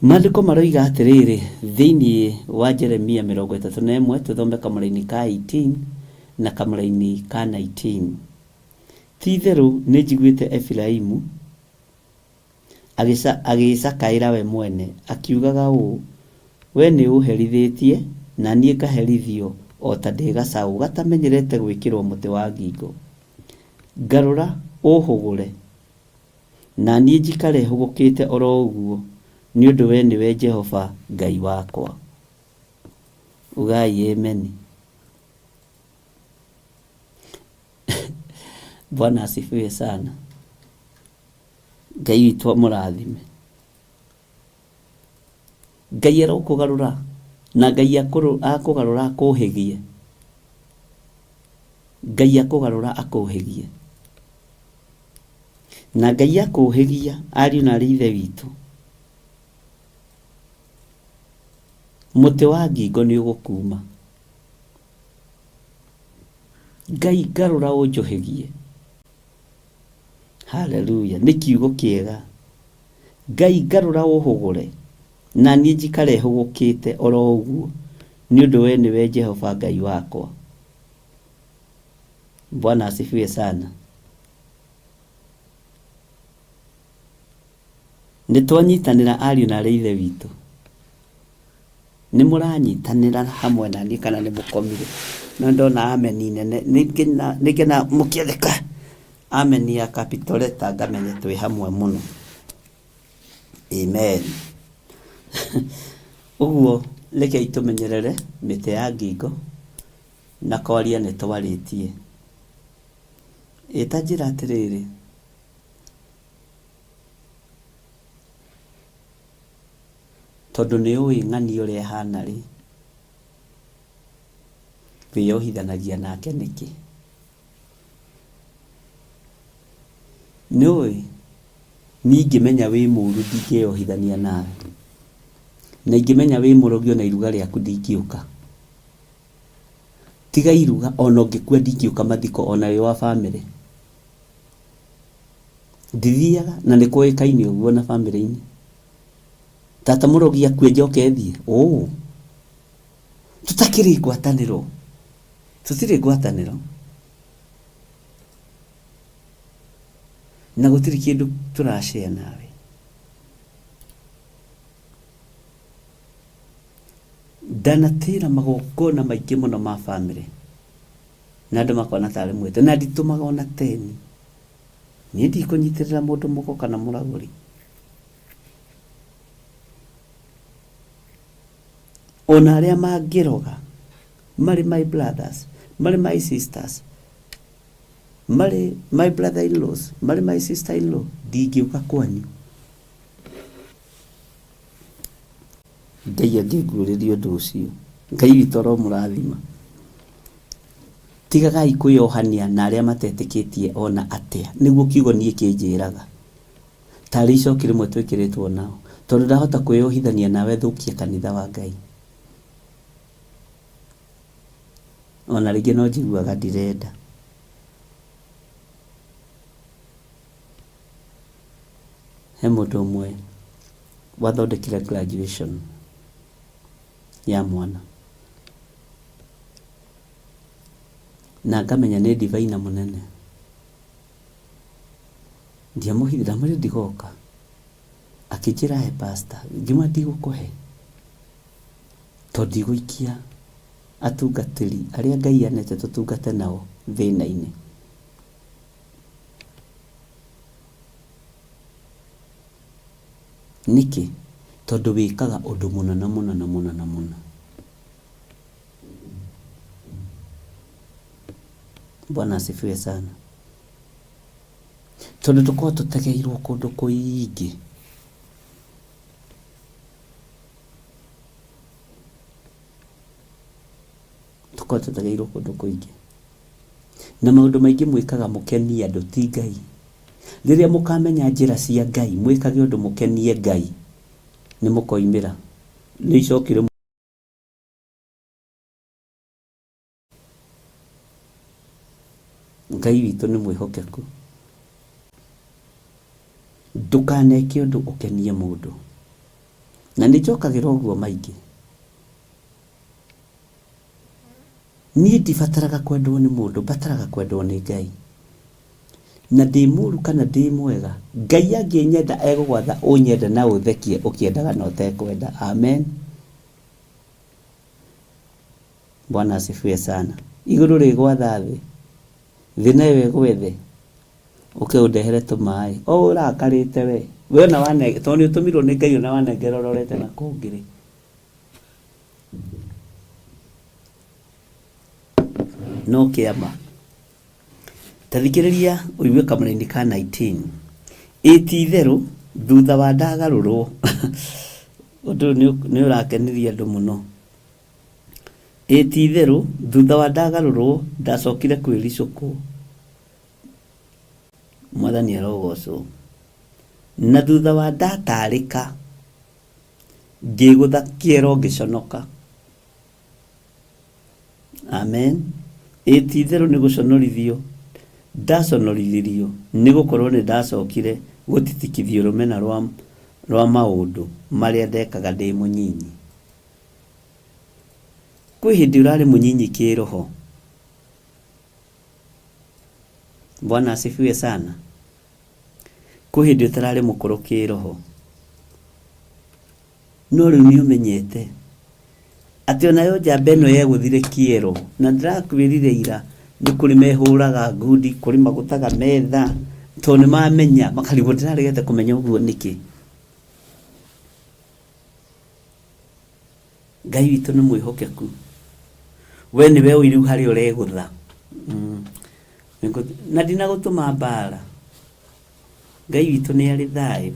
Maandĩko maroiga atĩrĩrĩ thĩinĩ wa Jeremia 31, tũthome kamũra-inĩ ka 18 na kamũra-inĩ ka 19. Ti itherũ nĩ njiguĩte Efiraimu agĩcakaĩra we mwene, akiugaga ũũ: we nĩ ũherithĩtie na niĩ ngaherithio o ta ndĩ gacaũ gatamenyerete gwĩkĩrwo mũtĩ wa ngingo. Ngarũra ũhũgũre na niĩ njikare hũgũkĩte oro ũguo, nĩ ũndũ we nĩwe Jehova Ngai wakwa. Ugai amen. Bwana asifiwe sana. Ngai witũ amũrathime. Ngai arokugarũra na Ngai akũgarũra akũhĩgie. Ngai akũgarũra akũhĩgie. Na Ngai akũhĩgia ariũ na ithe witũ. Mũtĩ wa ngingo nĩ ũgũkuma. Ngai garũra ũnjohĩgie. Hallelujah. Nĩ kiugo kĩega. Ngai garũra ũhũgũre na niĩ njikare hũgũkĩte oro ũguo nĩ ũndũ we nĩwe Jehova Ngai wakwa. Bwana asifiwe sana. Nĩtwanyitanĩra ariũ na ithe witũ. Nĩ mũranyitanĩra hamwe na niĩ kana nĩ mũkomire? No ndona ameni nene nĩngena mũkĩetheka. Ameni ya capital letter ngamenya twĩ hamwe mũno. Amen. Ũguo rekei tũmenyerere mĩtĩ ya ngingo na kwaria nĩ twarĩtie. Ĩta njĩra atĩrĩrĩ. Tondũ nĩ ũĩ ng'ani ũrĩa hana rĩ. Wĩyohithanagia nake nĩkĩ? Nĩ ũĩ niĩ ingĩmenya wĩ mũũru ndingĩyohithania nawe. Na ingĩmenya wĩ mũrogio na iruga rĩaku ndingĩũka. Tiga iruga ona ũngĩkua ndingĩũka mathiko ona wĩ wa bamĩrĩ. Ndithiaga na nĩ kũĩkaine ũguo na bamĩrĩ-inĩ. Tata mũrogi akue njoke thiĩ. Tũtakĩrĩ ngwatanĩro. Tũtirĩ ngwatanĩro. Na gũtirĩ kĩndũ tũrashare nawe. Ndanatĩra magongona maingĩ mũno ma bamĩrĩ. Na andũ makona tarĩ mwĩte. Na nditũmaga ona 10. Niĩ ndikũnyitĩrĩra mũndũ mũko kana mũragũri. Ona arĩa mangĩroga marĩ my brothers, marĩ my sisters, marĩ my brother-in-laws, marĩ my sister-in-law, ndingĩũka kwanyu. Ngai angĩnguũrĩria ũndũ ũcio. Ngai witũ aromũrathima. Tigagai kwĩyohania na arĩa matetĩkĩtie ona atĩa. Nĩguo kiugo niĩ kĩnjĩraga. Tarĩ icoki rĩmwe twĩkĩrĩtwo nao. Tondũ ndahota kwĩyohithania nawe thũkia kanitha wa Ngai. Ona rĩngĩ no njiguaga ndirenda. He mũndũ ũmwe wathondekire graduation ya mwana. Na ngamenya nĩ divine mũnene. Ndiamũhithira mũrĩ ndigoka. Akĩnjĩra he pastor, ngĩmwa ndigũkũhe. Tondũ ndigũikia atungatĩri arĩa Ngai anete tũtungate nao thĩna-inĩ. Nĩkĩ? Tondũ wĩkaga ũndũ mũno. Bwana asifiwe sana. Tondũ tũkorwo tũtegeirwo kũndũ kũingĩ. Tũkorwo tũtegeirwo kũndũ kũingĩ. Na maũndũ maingĩ mwĩkaga mũkenie andũ ti Ngai. Rĩrĩa mũkamenya njĩra cia Ngai, mwĩkage ũndũ mũkenie Ngai, nĩ mũkoimĩra. Nĩ icokire Ngai witũ nĩ mwĩhokeku. Ndũkaneke ũndũ ũkenie mũndũ. Na nĩ njokagĩra ũguo maingĩ. Niĩ ndibataraga kwendwo nĩ mũndũ, mbataraga kwendwo nĩ Ngai. Na ndĩ mũũru kana ndĩ mwega, Ngai angĩnyenda egũgwatha ũnyende na ũthekie ũkĩendaga na ũtekwenda. Amen. Bwana asifiwe sana. Igũrũ rĩgwatha thĩ. Thĩ nayo ĩgwethe. Ũkĩũndehere tũmaĩ. O ũrakarĩte we. We na wane tondũ nĩ ũtũmirwo nĩ Ngai na wanengera ũrorete na kũngĩrĩ. no kĩama. Tathikĩrĩria ũigue kamũra-inĩ ka 19. Ĩti-itherũ thutha wa ndagarũrwo ũndũ nĩ ũrakenirie andũ mũno. Ĩti-itherũ thutha wa ndagarũrwo ndacokire kwĩricũkwo. Mwathani arogocwo. Na thutha wa ndatarĩka ngĩgũtha kĩero ngĩconoka. Amen. Ĩti-itherũ nĩ gũconorithio ndaconorithirio nĩ gũkorwo nĩ ndacokire gũtitikithio rũmena rwa maũndũ marĩa ndekaga ndĩ mũnyinyi. Kwĩ hĩndĩ ũrarĩ mũnyinyi kĩroho. Bwana asifiwe sana. Kwĩ hĩndĩ ũtararĩ mũkũrũ kĩroho. No rĩu nĩ ũmenyete atĩ onayo njamba ĩno yegũthire kĩero, na ndĩrakwĩrire ira nĩ kũrĩ mehũraga ngundi, kũrĩ magũtaga metha tondũ nĩ mamenya, makarigwo ndĩraregete kũmenya ũguo nĩkĩ. Ngai witũ nĩ mwĩhokeku. We nĩwe ũĩ rĩu harĩa ũregũtha. Na ndinagũtũma mbara. Ngai witũ nĩ arĩ thayũ.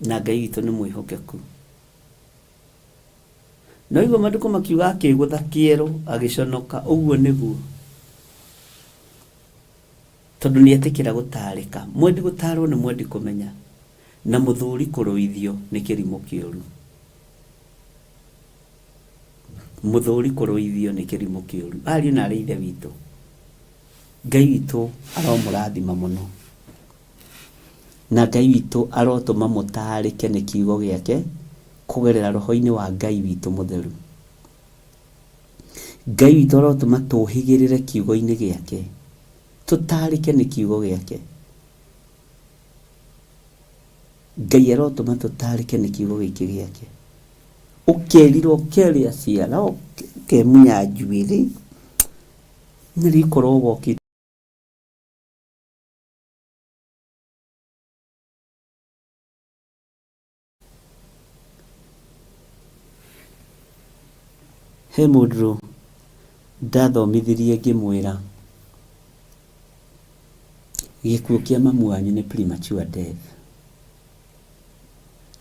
Na Ngai witũ nĩ mwĩhokeku. Na ũguo maandĩko makiuga akĩgũtha kĩero agĩconoka, ũguo nĩguo. Tondũ nĩ etĩkĩra gũtarĩka. Mwendi gũtarwo nĩ mwendi kũmenya. Na mũthuri kũrũithio nĩ kĩrimũ kĩũru. Mũthuri kũrũithio nĩ kĩrimũ kĩũru. Ariũ na arĩ ithe witũ, Ngai witũ aromũrathima mũno. Na Ngai witũ arotũma mũtarĩke nĩ kiugo gĩake kũgerera roho-inĩ wa Ngai witũ mũtheru. Ngai witũ arotũma tũhĩgĩrĩre kiugo-inĩ gĩake, tũtarĩke nĩ kiugo gĩake. Ngai arotũma tũtarĩke nĩ kiugo gĩkĩ gĩake. Ũkerirwo ũkerĩa ciara, ũkemunya njuĩrĩ, nĩ rĩkorwo ũgokĩte. He mũndũ ndathomithirie ngĩmwĩra gĩkuũ kĩa mamu wanyu nĩ premature death,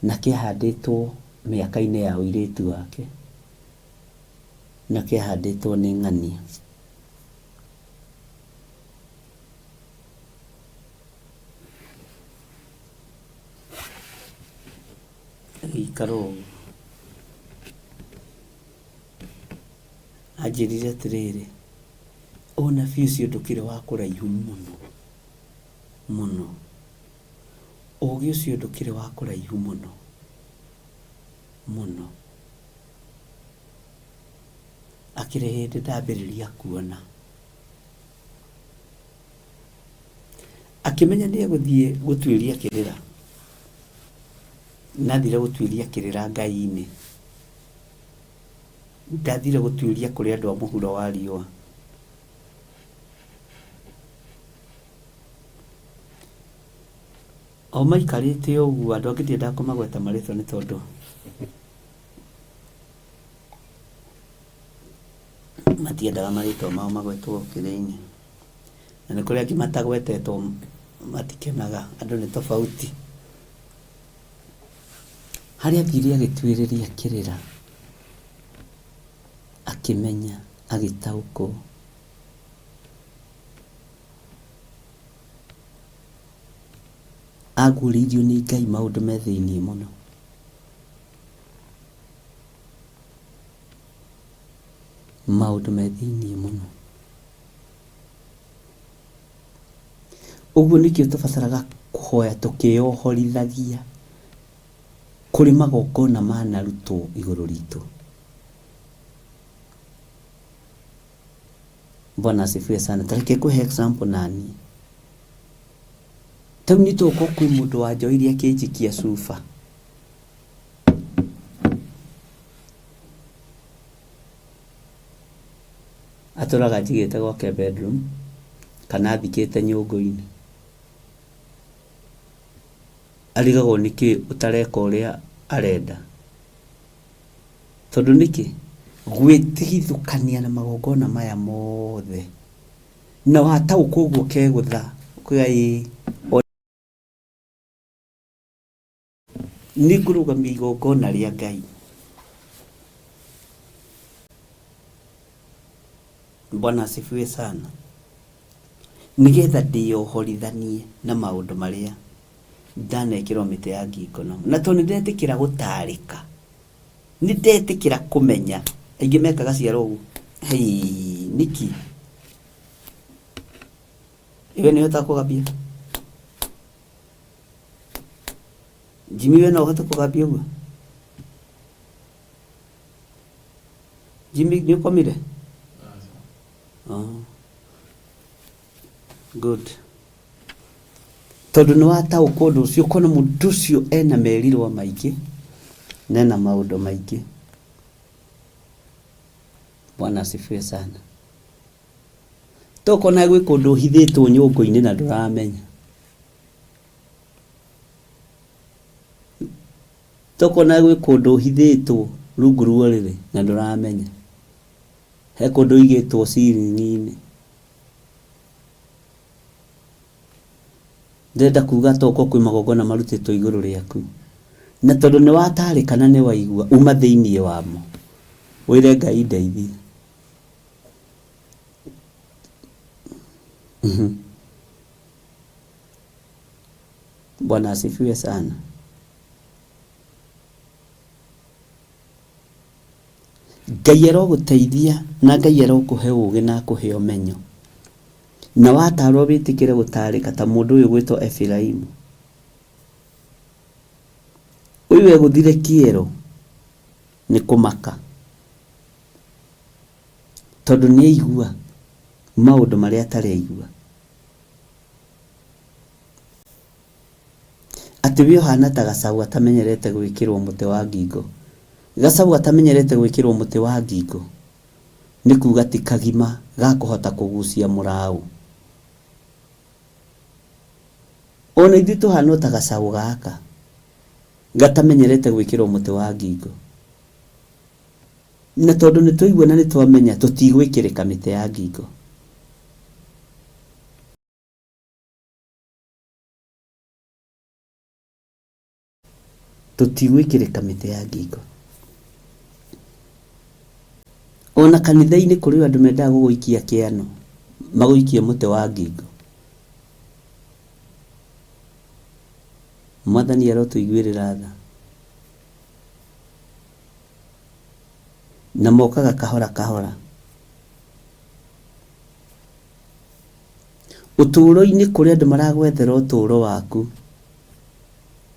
na kĩahandĩtwo mĩaka-inĩ ya ũirĩtu wake, na kĩahandĩtwo nĩ ng'ania. Gĩikaro anjĩrire atĩrĩrĩ, ona biũ ũcio ndũkĩrĩ wa kũraihu mũno mũno, ũgĩ ũcio ndũkĩrĩ wa kũraihu mũno mũno. Akĩrĩ hĩndĩ ndambĩrĩria kuona, akĩmenya nĩ egũthiĩ gũtuĩria kĩrĩra. Nathire gũtuĩria kĩrĩra Ngai-inĩ, ndathire gũtuĩria kũrĩ andũ a mũhuro wa riũa. O maikarĩte ũguo, andũ angĩ ndiendaga kũmagweta marĩtwa nĩ tondũ matiendaga marĩtwa mao magwetwo kĩrĩa-inĩ, na nĩ kũrĩ angĩ matagwetetwo matikenaga, andũ nĩ tofauti. Harĩa athire agĩtuĩrĩria kĩrĩra, akĩmenya, agĩtaũkwo. Aguũrĩirio nĩ Ngai maũndũ me thĩiniĩ mũno. Maũndũ me thĩiniĩ mũno. Ũguo nĩkĩo tũbataraga kũhoya tũkĩohorithagia kũrĩ magongona manarutwo igũrũ ritũ. Bwana asifiwe sana. Tareke kũhe example nani. Tau nĩ tũko kwĩ mũndũ wa nja iria kĩnjikia cuba. Atũraga njigĩte gwake bedroom kana thikĩte nyũngũ-inĩ. Arigagwo nĩkĩ ũtareka ũrĩa arenda. tondu niki gwitigithukania na magongona maya mothe na wataũkwo ũguo kegũtha kwĩ nĩ ngũrũgamia igongona rĩa Ngai. Bwana asifiwe sana. Nigetha ndĩyohorithanie na maũndũ marĩa ndanekĩrwo mĩtĩ ya ngingo namo, na tondũ nĩndetĩkĩra gũtarĩka, nĩndetĩkĩra kũmenya. Aingĩ mekaga ciara ũguo, hei niki iwe nĩũhota kũgambia Jimmy, we no ũhote kũgambia ũguo? Jimmy, nĩũkomire? Good. Tondu nĩ wataũkwo ũndũ ũcio, ũkona mũndũ ũcio ena merirwa maingĩ na ena maũndũ maingĩ. Bwana asifiwe sana. Tokona gwĩ kũndũ ũhithĩtwo nyũngũ-inĩ na ndũramenya. Tokona gwĩ kũndũ ũhithĩtwo rungu rwa ũrĩrĩ na ndũramenya. He kũndũ ũigĩtwo ceiling-inĩ. Ndenda kuga toko kwĩ magongona marutĩtwo igũrũ rĩaku, na tondũ nĩ watarĩkana nĩ waigua uma thĩinĩ wamo, wĩre Ngai ndeithie. Bwana asifiwe sana. Ngai arogũteithia na Ngai arokũhe ũũgĩ na akũhe ũmenyo, na watarwo wĩtĩkĩre gũtarĩka ta mũndũ ũyũ gwĩtwo Efiraimu. Ũyũ egũthire kĩero nĩ kũmaka, tondũ nĩ aigua maũndũ marĩa atarĩ aigua. Atĩ we ũhana ta gacaũ atamenyerete gwĩkĩrwo mũtĩ wa ngingo. Gacaũ atamenyerete gwĩkĩrwo mũtĩ wa ngingo nĩ kuga ti kagima ga kũhota kũgucia mũraũ. Ona ithuĩ tũhana ta gacaũ gaka gatamenyerete gwĩkĩrwo mũtĩ wa ngingo, na tondũ nĩ twaigua na nĩ twamenya tũtigwĩkĩrĩka mĩtĩ ya ngingo. Tũtigwĩkĩrĩka mĩtĩ ya ngingo. Ona kanitha-inĩ kũrĩ andũ mendaga gũgũikia kĩano, magũikie mũtĩ wa ngingo. Mwathani arotũiguĩrĩra tha, na mokaga kahora kahora. Ũtũũro-inĩ kũrĩ andũ maragwethera ũtũũro waku,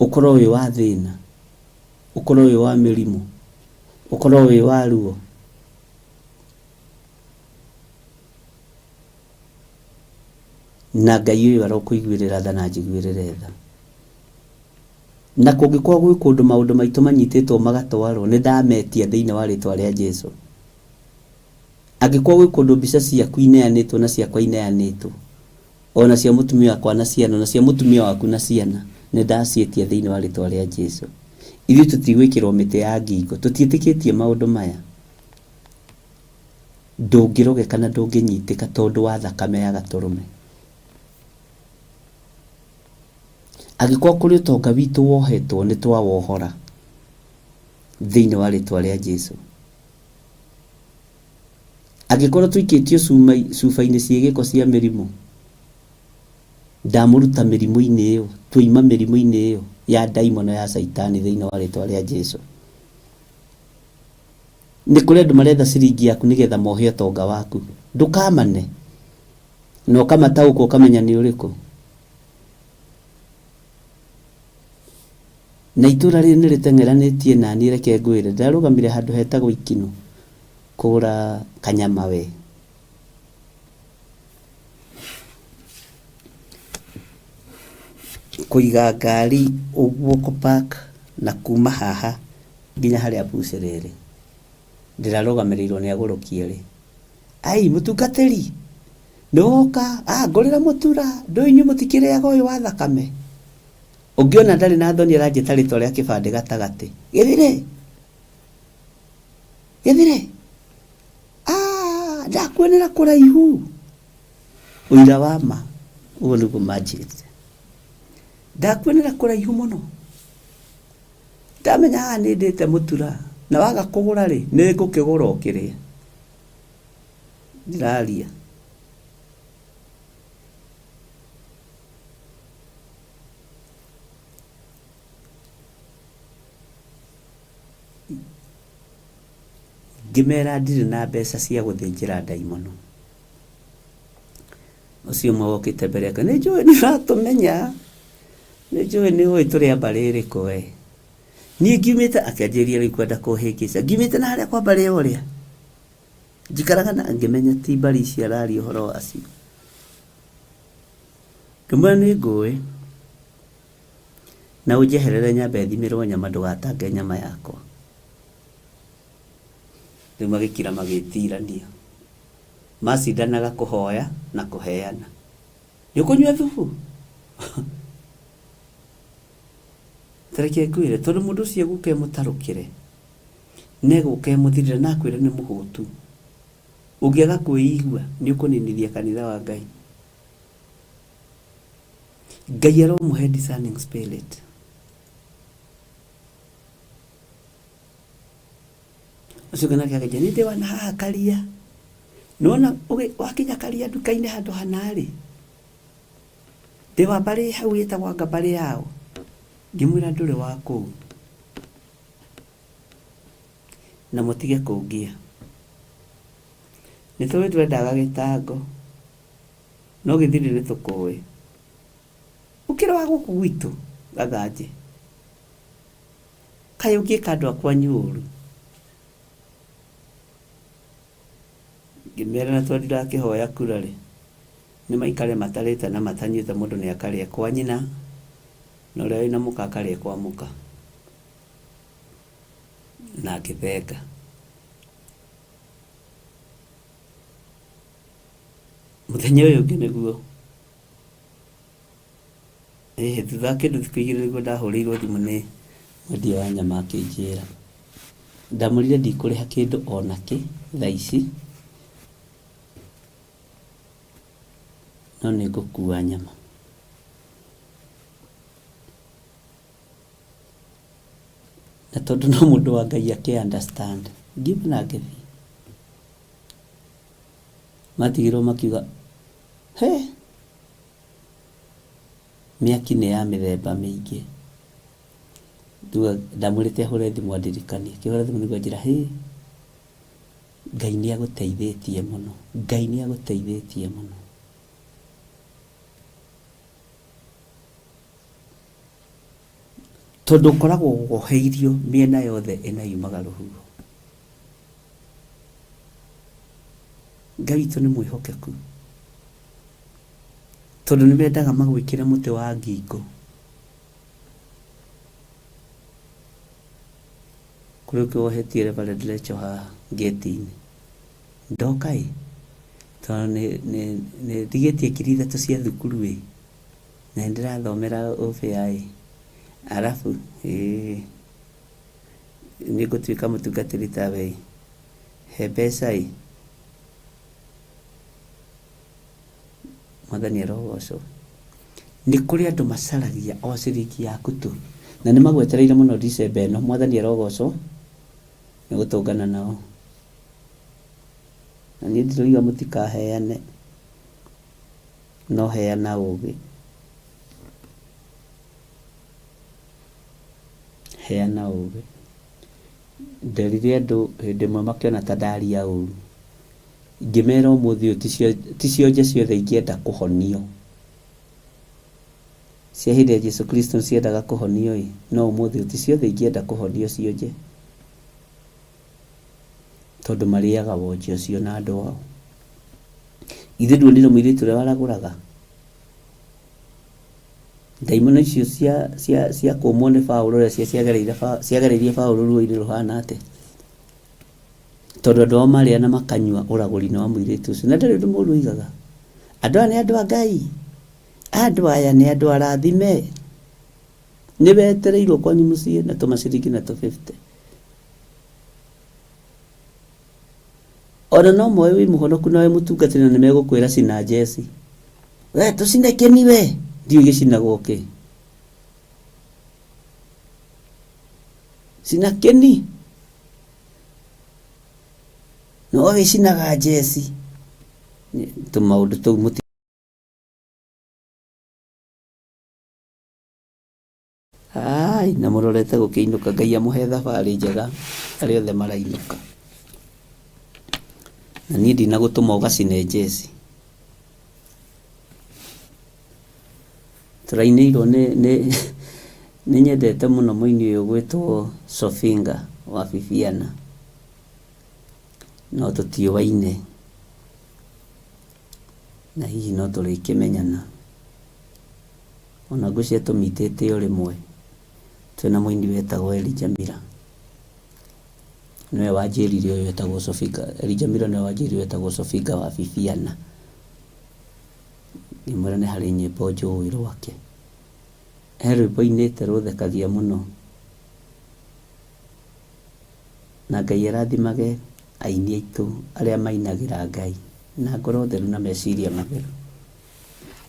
ũkorwo wĩ wa thĩna, ũkorwo wĩ wa mĩrimũ, ũkorwo wĩ wa ruo, na Ngai ũyũ arokũiguĩrĩra tha na njiguĩrĩre tha. Na kũngĩkorwo gwĩ kũndũ maũndũ maitũ manyitĩtwo magatwarwo, nĩ ndametia thĩinĩ wa rĩtwa rĩa Jesũ. Angĩkorwo gwĩ kũndũ mbica ciaku ineanĩtwo na ciakwa ineanĩtwo, ona cia mũtumia wakwa na ciana, na cia mũtumia waku na ciana, nĩ ndacietia thĩinĩ wa rĩtwa rĩa Jesũ. Ithuĩ tũtigwĩkĩrwo mĩtĩ ya ngingo, tũtiĩtĩkĩtie maũndũ maya. Ndũngĩrogeka na ndũngĩnyitĩka tondũ wa thakame ya gatũrũme. Angĩkorwo kũrĩ ũtonga witũ wohetwo, nĩ twawohora thĩinĩ wa rĩtwa rĩa Jesũ. Angĩkorwo tũikĩtio cuba-inĩ cia gĩko cia mĩrimũ, ndamũruta mĩrimũ-inĩ ĩyo, tũima mĩrimũ-inĩ ĩyo ya ndaimono ya Saitani thĩinĩ wa rĩtwa rĩa Jesũ. Nĩ kũrĩ andũ maretha ciringi yaku nĩgetha mohe ũtonga waku, ndũkamane na ũkamataũkwo ũkamenya nĩ ũrĩkũ. Na itũra rĩrĩ nĩ rĩteng'eranĩtie na niĩ, reke ngwĩre ndarũgamire handũ hetagwo Ikino kũgũra kanyama we. Kũiga ngari ũguo park na kuma haha nginya harĩa bucĩrĩrĩ, ndĩrarũgamĩrĩirwo nĩ agũrũki erĩ. Ai mũtungatĩri nĩwoka, ngũrĩra mũtura, ndũinyu mũtikĩrĩaga ũyũ wa thakame. Ũngĩona ndarĩ na thoni aranjĩta rĩtwa rĩa kĩbandĩ gatagatĩ, gĩthire Gethire ndakuonera kũraihu ũira wa ma ũguo nĩguo manjĩrire. Ndakuonera kũraihu mũno, ndamenya haha nĩ ndĩte mũtura na waga kũgũra rĩ nĩ ngũkĩgũra ũkĩrĩa. Ndĩraria ngĩmera ndirĩ na mbeca cia gũthĩnjĩra ndaimono. Ũcio ũmwe wokĩte mbere yakwa, nĩ njũĩ nĩ ũratũmenya, nĩ njũĩ nĩ ũĩ tũrĩ a mbarĩ ĩrĩkũ we. Niĩ ngiumĩte, akĩanjĩrĩria rĩu kwenda kũhĩngĩca, ngiumĩte na harĩa kwa mbarĩ ya ũrĩa. Njikaraga na ngĩmenya ti mbarĩ ici araria ũhoro wacio. Ngĩmwĩra nĩ ngũĩ na ũnjeherere nyambe thimĩrwo nyama ndũgatange nyama yakwa. Rĩu magĩkira magĩtirania, macindanaga kũhoya na kũheana. Nĩ ũkũnyua thubu? Tareke ngwĩre tondũ mũndũ ũcio egũka emũtarũkĩre na egũka emũthirĩre na akwĩre nĩ mũhũtu, ũngĩaga kwĩigua nĩ ũkũninithia kanitha wa Ngai. Ngai aromũhe discerning spirit. Ũcio kana kĩageja nĩ ndĩ wana haha Karia, nona wakinya Karia nduka-inĩ handũ hanarĩ ndĩ wa mbarĩ hau ĩtagwo anga mbarĩ yao. Ngĩmwĩra ndũrĩ wa kũu na mũtige kũngia, nĩ tũĩ twendaga gĩtango no gĩthiri nĩ tũkũĩ, ũkĩrĩ wa gũkũ gwitũ gathanje kaĩ ũngĩka andũ akwa nyũru. Ngĩmera na tondũ ndirakĩhoya kura rĩ nĩ maikare matarĩte na matanyuĩte, mũndũ nĩ akarĩa kwa nyina na ũrĩa wĩna mũka akarĩa kwa mũka. Na ngĩthenga. Mũthenya ũyũ ũngĩ nĩguo thutha kĩndũ thikũ igĩrĩ nĩguo ndahũrĩirwo thimũ nĩ mwendia wa nyama akĩnjĩra, ndamũrire ndikũrĩha kĩndũ ona kĩ thaa ici no nĩ ngũkua nyama. Na tondũ no mũndũ wa Ngai akĩ-understand, ngiuma na ngĩthiĩ. Matigirwo makiuga mĩaki nĩ ya mĩthemba mĩingĩ. Ndamwĩrĩte ahũre thimũ andirikanie, akĩhũra thimũ nĩguo anjĩra Ngai nĩ agũteithĩtie mũno, Ngai nĩ agũteithĩtie mũno. Tondũ ũkoragwo woheirio mĩena yothe ĩna yumaga rũhuho. Ngai witũ nĩ mwĩhokeku, tondũ nĩ mendaga magwĩkĩre mũtĩ wa ngingo. Kũrĩ ũkĩwohetie Reverend Rachel haha ngeti-inĩ ndoka tondũ nĩ ndigĩtie ngiri 3 cia thukuru na ndĩrathomera ũbĩa arabu nĩ ngũtuĩka mũtungatĩri tawe he mbeca Mwathani arogocwo. Nĩ kũrĩ andũ macaragia o ciringi yaku tu na nĩ magwetereire mũno December ĩno. Mwathani arogocwo nĩ gũtũngana nao, na niĩ ndĩroiga mũtikaheane, no heana ũũgĩ, heana ũũgĩ. Nderire andũ hĩndĩ ĩmwe makĩona ta ndaria ũũru, ngĩmera ũmũthĩ ũyũ ti cionje ciothe ingĩenda kũhonio. Cia hĩndĩ ya Jesu Kristo ciendaga kũhonio no ũmũthĩ ũyũ ti ciothe ingĩenda kũhonio cionje, tondũ marĩaga wonje ũcio na andũ ao. Ithe nduonire mũirĩtu ũrĩa waragũraga ndaimono icio cia kũmwo nĩ Paũlũ ũrĩa ciagereirie Paũlũ ruo-inĩ rũhana atĩ, tondũ andũ ao marĩa na makanyua ũragũri-inĩ wa mũirĩtu ũcio. Na ndarĩ ũndũ mũũru oigaga, andũ aya nĩ andũ a Ngai, andũ aya nĩ andũ arathime, nĩ betereirwo kwanyu mũciĩ na tũmaciringi na tũ 50. ona no moe wĩ mũhonoku nawe mũtungatĩri na nĩmegũkwĩra cina jeci, we tũcine kĩni we, ndiũ gĩcinagwo kĩ, cina kĩni no gĩcinaga jeci. Tũmaũndũ tũu mũti na mũrorete gũkĩinũka. Ngai amũhe thabarĩ njega arĩa othe marainũka, na niĩ ndinagũtũma ũgacine jeci. Tũrainĩirwo nĩ nyendete mũno mũini ũyũ gwĩtwo Sofinga wa Bibiana, no tũtiũwaine na hihi no tũrĩkĩmenyana, ona ngwĩciria tũmitĩte o rĩmwe twĩna mũini wetagwo Elijah Mira, nĩwe wanjĩrire ũyũ wetagwo Sofinga. Elijah Mira nĩwe wanjĩrire wetagwo Sofinga wa Bibiana, nimwĩra nĩ harĩ nyĩmbo njũĩ rwake, he rwĩmbo ainĩte rũthekagia mũno, na Ngai arathimage aini aitũ arĩa mainagĩra Ngai na ngoro theru na meciria matheru.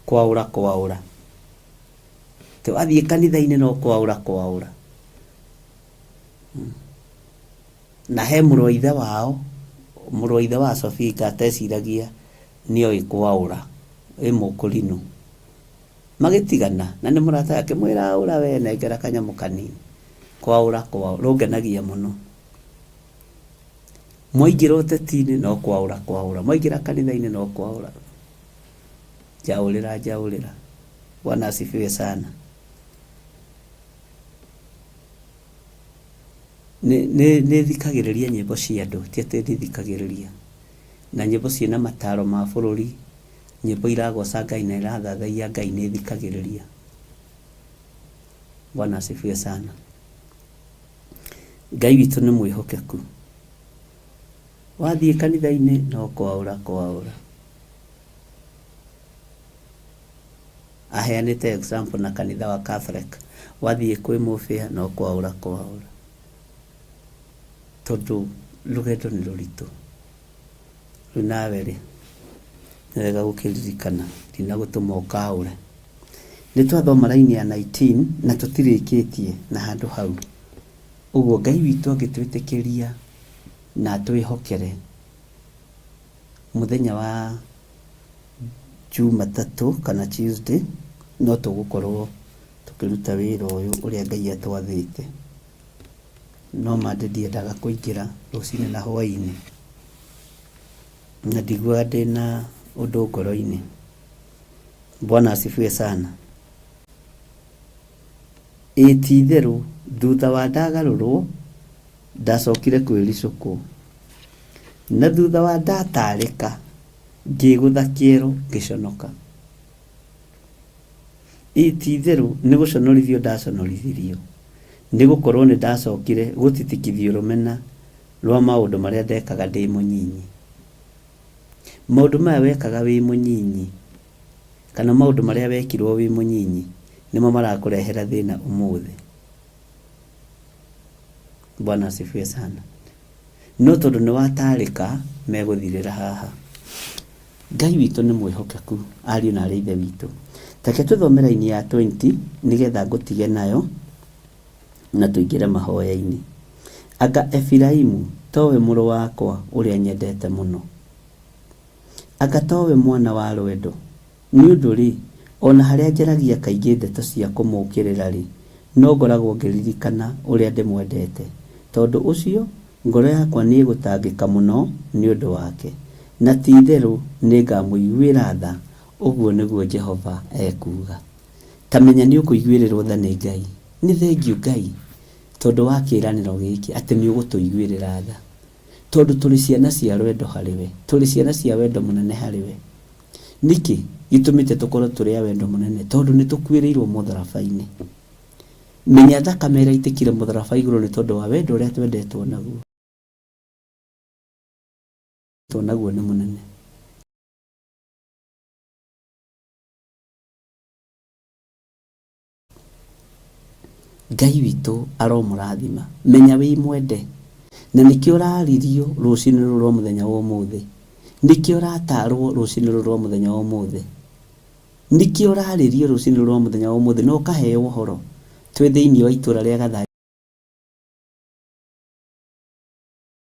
Kwaũra kwaũra, te wathiĩ kanitha-inĩ no kwaũra. Na he mũrũ wa ithe wa Sofinga ateciragia nĩoĩ kwaũra, wĩ mũkũrinũ, magĩtigana na nĩ mũrata yake, mwĩra aũra we nengera kanyamũ kanini. Kwaũra rũngenagia mũno. Mwaingĩra ũteti-inĩ no kwaũra, mwaingĩra kanitha-inĩ no kwaũra. Njaũrĩra. Bwana asifiwe sana. Nĩ thikagĩrĩria nyĩmbo cia andũ, ti atĩ ndithikagĩrĩria, na nyĩmbo ciĩna mataro ma bũrũri, nyĩmbo iragoca Ngai na irathathaia Ngai nĩ thikagĩrĩria. Bwana asifiwe sana. Ngai witũ nĩ mwĩhokeku. Wathiĩ kanitha-inĩ no kwaũra. Aheanĩte example na kanitha wa Catholic, wathiĩ kwĩ mũbĩa no kwaũra. Tondũ rũgendo nĩ rũritũ. Rĩu nawe rĩ, nĩ wega gũkĩririkana ndinagũtũma ũkaũre. Nĩ twathoma raini ya 19 na tũtirĩkĩtie na handũ hau. Ũguo Ngai witũ agĩtwĩtĩkĩria na twĩhokere, mũthenya wa Jumatatũ kana Tuesday no tũgũkorwo tũkĩruta wĩra ũyũ ũrĩa Ngai atwathĩte. No ndiendaga kũingĩra rũcinĩ na hwaĩ-inĩ, na ndiguaga ndĩna ũndũ ngoro-inĩ. Bwana asifiwe sana. Ti itherũ thutha wa ndagarũrwo ndacokire kwĩricũkwo, na thutha wa ndatarĩka ngĩgũtha kĩero ngĩconoka. Ti itherũ nĩ gũconorithio ndaconorithirio, nĩ gũkorwo nĩ ndacokire gũtitikithio rũmena rwa maũndũ marĩa ndekaga ndĩ mũnyinyi. Maũndũ maya wekaga wĩ mũnyinyi, kana maũndũ marĩa wekirwo wĩ mũnyinyi, nĩmo marakũrehera thĩna ũmũthĩ. Bwana asifiwe sana. No tondũ nĩ watarĩka megũthirĩra haha. Ngai witũ nĩ mwĩhokeku, ariũ na arĩ ithe witũ. Take tũthome raini ya 20 nĩgetha ngũtige nayo na tũingĩre mahoya-inĩ. Anga Efiraimu towe mũrũ wakwa ũrĩa nyendete mũno, anga towe mwana wa rwendo, nĩ ũndũ rĩ ona harĩa njaragia kaingĩ ndeto cia kũmũkĩrĩra rĩ, no ngoragwo ngĩririkana ũrĩa ndĩmwendete. Tondũ ũcio ngoro yakwa nĩ ĩgũtangĩka mũno nĩ ũndũ wake, na ti itherũ nĩ ngamũiguĩra tha, ũguo nĩguo Jehova ekuga. Tamenya nĩ ũkũiguĩrĩrwo tha nĩ Ngai. Nĩ thengiũ Ngai tondũ wa kĩĩranĩro gĩkĩ atĩ nĩ ũgũtũiguĩrĩra tha, tondũ tũrĩ ciana cia rwendo harĩwe, tũrĩ ciana cia wendo mũnene harĩwe. Nĩkĩ gĩtũmĩte tũkorwo tũrĩ a wendo mũnene? Tondũ nĩ tũkuĩrĩirwo mũtharaba-inĩ. Menya thakame ĩraitĩkire mũtharaba igũrũ nĩ tondũ wa wendo ũrĩa twendetwo naguo. Naguo nĩ mũnene. Ngai witũ aromũrathima. Menya wĩ mwende. na nikio raririo rucini rwa muthenya wa umuthi, nikio ratarwo rucini rwa muthenya wa umuthi, nikio raririo rucini rwa muthenya wa umuthi, no kaheo uhoro twi thiini wa itura ria Gathari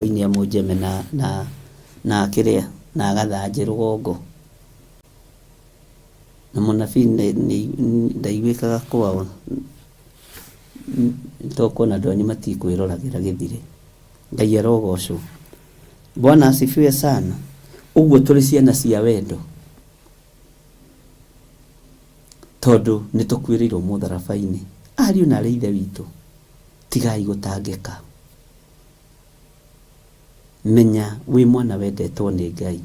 ini amujeme na kiria na Gathanji rugongo, na munabii ndaiguikaga kwao tokona ndoni matikwĩroragira gĩthire. Ngai arogocwo. Bwana asifiwe sana. Uguo tũrĩ ciana cia wendo, tondu nĩtũkuĩrĩirwo mũtharabai-inĩ. Ariũ na arĩ ithe witũ, tigai gũtangĩka. Menya wĩ mwana wendetwo nĩ Ngai,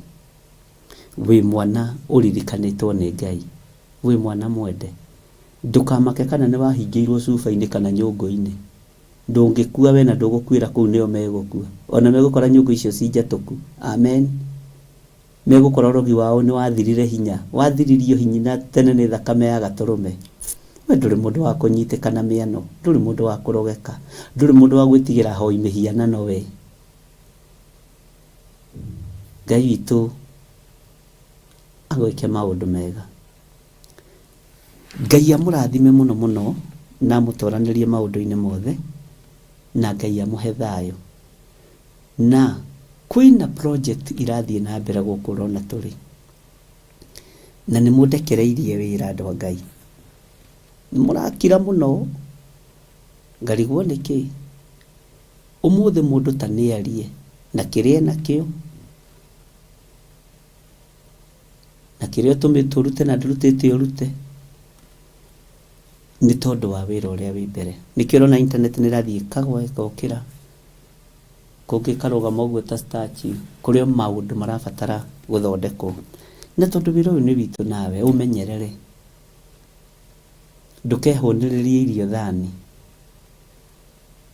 wĩ mwana ũririkanĩtwo nĩ Ngai, wĩ mwana mwende. Ndukamake kana nĩ wahingĩirwo cuba-inĩ kana nyũngũ-inĩ. Ndũngĩkua we na ndũgũkuĩra kũu, nĩo megũkua. Ona megũkora nyũngũ icio ci njatũku. Amen. Megũkora ũrogi wao nĩ wathirire hinya, wathiririo hinya tene nĩ thakame ya gatũrũme. We ndũrĩ mũndũ wa kũnyitĩkana mĩano, ndũrĩ mũndũ wa kũrogeka, ndũrĩ mũndũ wa gwĩtigĩra hoi mĩhianano we. Ngai witũ agwĩke maũndũ mega. Ngai amũrathime mũno mũno na amũtwaranĩrie maũndũ-inĩ mothe, na Ngai amũhe thayũ. Na kwĩna project irathiĩ na mbere gũkũ ũrona tũrĩ, na nĩ mũndekereirie wĩra andũ a Ngai. Mũrakira mũno, ngarigwo nĩkĩ. Ũmũthĩ mũndũ ta nĩarie na kĩrĩa nakĩo, na kĩrĩa tũrute na ndũrutĩte ũrute, nĩ tondũ wa wĩra ũrĩa wĩ mbere. Nĩkĩo ũrona internet nĩ ĩrathiĩ ĩkagwa ĩgokĩra, kũngĩ karũgama ũguo ta statue, kũrĩa maũndũ marabatara gũthondekwo. Na tondũ wĩra ũyũ nĩ witũ, nawe ũmenyerere, ndũkehũnĩrĩrie irio thani.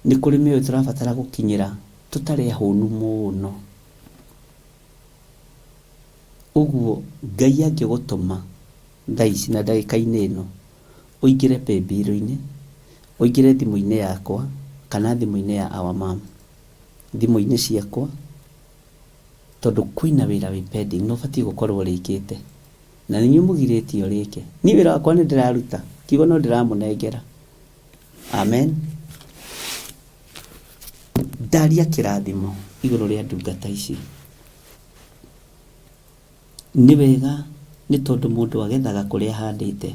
Nĩ kũrĩ mĩoyo tũrabatara gũkinyĩra tũtarĩ ahũnu mũno. Ũguo Ngai angĩgũtũma thaa ici na ndagĩka-inĩ ĩno, ũingĩre paybill-inĩ, ũingĩre thimũ-inĩ yakwa kana thimũ-inĩ ya our mom, thimũ-inĩ ciakwa, tondũ kwĩna wĩra wĩ pending na ũbatiĩ gũkorwo ũrĩkĩte, na nĩ mũgirĩtio ũrĩke. Niĩ wĩra wakwa nĩ ndĩraruta, kiugo no ndĩramũnengera. Amen. Ndaria kĩrathimo igũrũ rĩa ndungata ici. Nĩ wega nĩ tondũ mũndũ agethaga kũrĩa ahandĩte.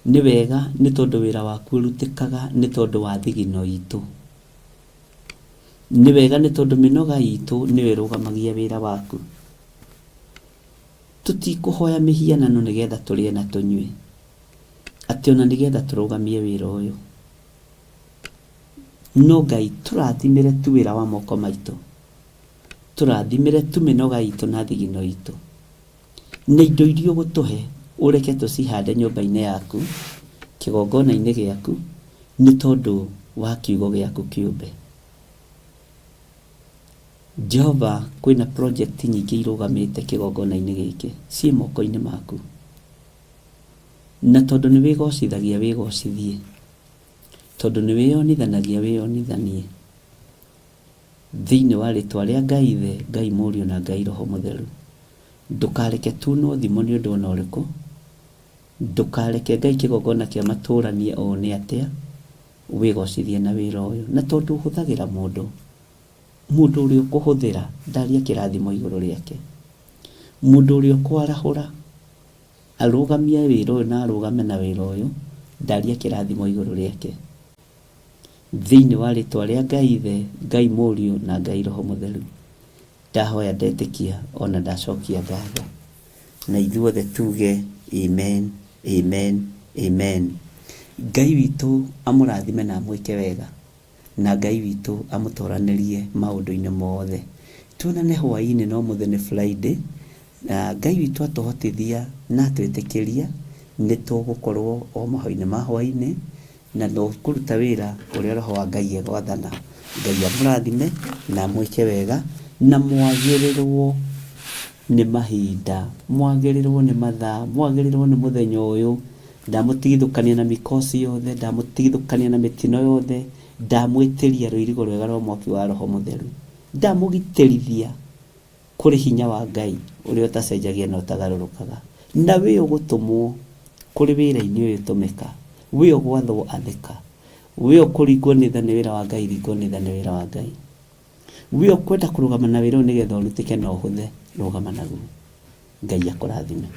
Nĩ wega nĩ tondũ wĩra waku ũrutĩkaga nĩ tondũ wa thigino itũ. Nĩ wega nĩ tondũ mĩnoga itũ nĩyo ĩrũgamagia wĩra waku. Tũtikũhoya mĩhianano nĩgetha tũrĩe na tũnyue, atĩ ona nĩgetha tũrũgamie wĩra ũyũ. No Ngai tũrathimĩre tu wĩra wa moko maitũ, tũrathimĩre tu mĩnoga itũ na thigino itũ, na indo iria ũgũtũhe ũreke tũcihande nyũmba-inĩ yaku, kĩgongona-inĩ gĩaku, nĩ tondũ wa kiugo gĩaku kĩũmbe. Jehova, kwĩna project nyingĩ irũgamĩte kĩgongona-inĩ gĩkĩ, ciĩ moko-inĩ maku, na tondũ nĩ wĩgocithagia wĩgocithie, tondũ nĩ wĩyonithanagia wĩyonithanie, thĩinĩ wa rĩtwa rĩa Ngai Ithe, Ngai Mũriũ na Ngai Roho Mũtheru. Ndũkareke tuno thimo nĩ ũndũ ona ũrĩkũ, ndũkareke Ngai kĩgongona kĩa matũranie o nĩ atĩa, wĩgocithie na wĩra ũyũ. Na tondũ ũhũthagĩra mũndũ ũrĩa ũkũhũthĩra, ndaria kĩrathimo igũrũ rĩake. Mũndũ ũrĩa ũkwarahũra arũgamie wĩra ũyũ na arũgame na wĩra ũyũ, ndaria kĩrathimo igũrũ rĩake, thĩinĩ wa rĩtwa rĩa Ngai Ithe, Ngai Mũriũ na Ngai Roho Mũtheru. Ndahoya ndetĩkia ona ndacokia ngatho, na ithuothe tuge amen, amen, amen. Ngai witũ amũrathime na amwĩke wega, na Ngai witũ amũtoranĩrie maũndũ-inĩ mothe. Tuonane hwaĩ-inĩ, no mũthĩ nĩ Friday, na Ngai witũ atũhotithia na atwĩtĩkĩria, nĩ tũgũkorwo o mahoya-inĩ ma hwaĩ-inĩ, na no kũruta wĩra ũrĩa Roho wa Ngai egwathana. Ngai amũrathime na amwĩke wega, na mwagĩrĩrwo nĩ mahinda, mwagĩrĩrwo nĩ mathaa, mwagĩrĩrwo nĩ mũthenya ũyũ. Ndamũtigithũkania na mĩkosi yothe, ndamũtigithũkania na mĩtino yothe, ndamwitiria ruirigo rwega rwa mwaki wa roho mutheru, ndamugitĩrithia kũrĩ hinya wa Ngai ũrĩa ũtacenjagia na ũtagarũrũkaga, na we ũgũtũmwo kũrĩ wĩra-inĩ ũyũ tũmĩka, we ũgwathwo athĩka, we ũkũringwo nĩ tha nĩ wĩra wa Ngai, ringwo nĩ tha nĩ wĩra wa Ngai, we ũkwenda kũrũgama na wĩra ũyũ nĩgetha ũrutĩke na ũhũthe, rũgama naguo. Ngai akũrathime.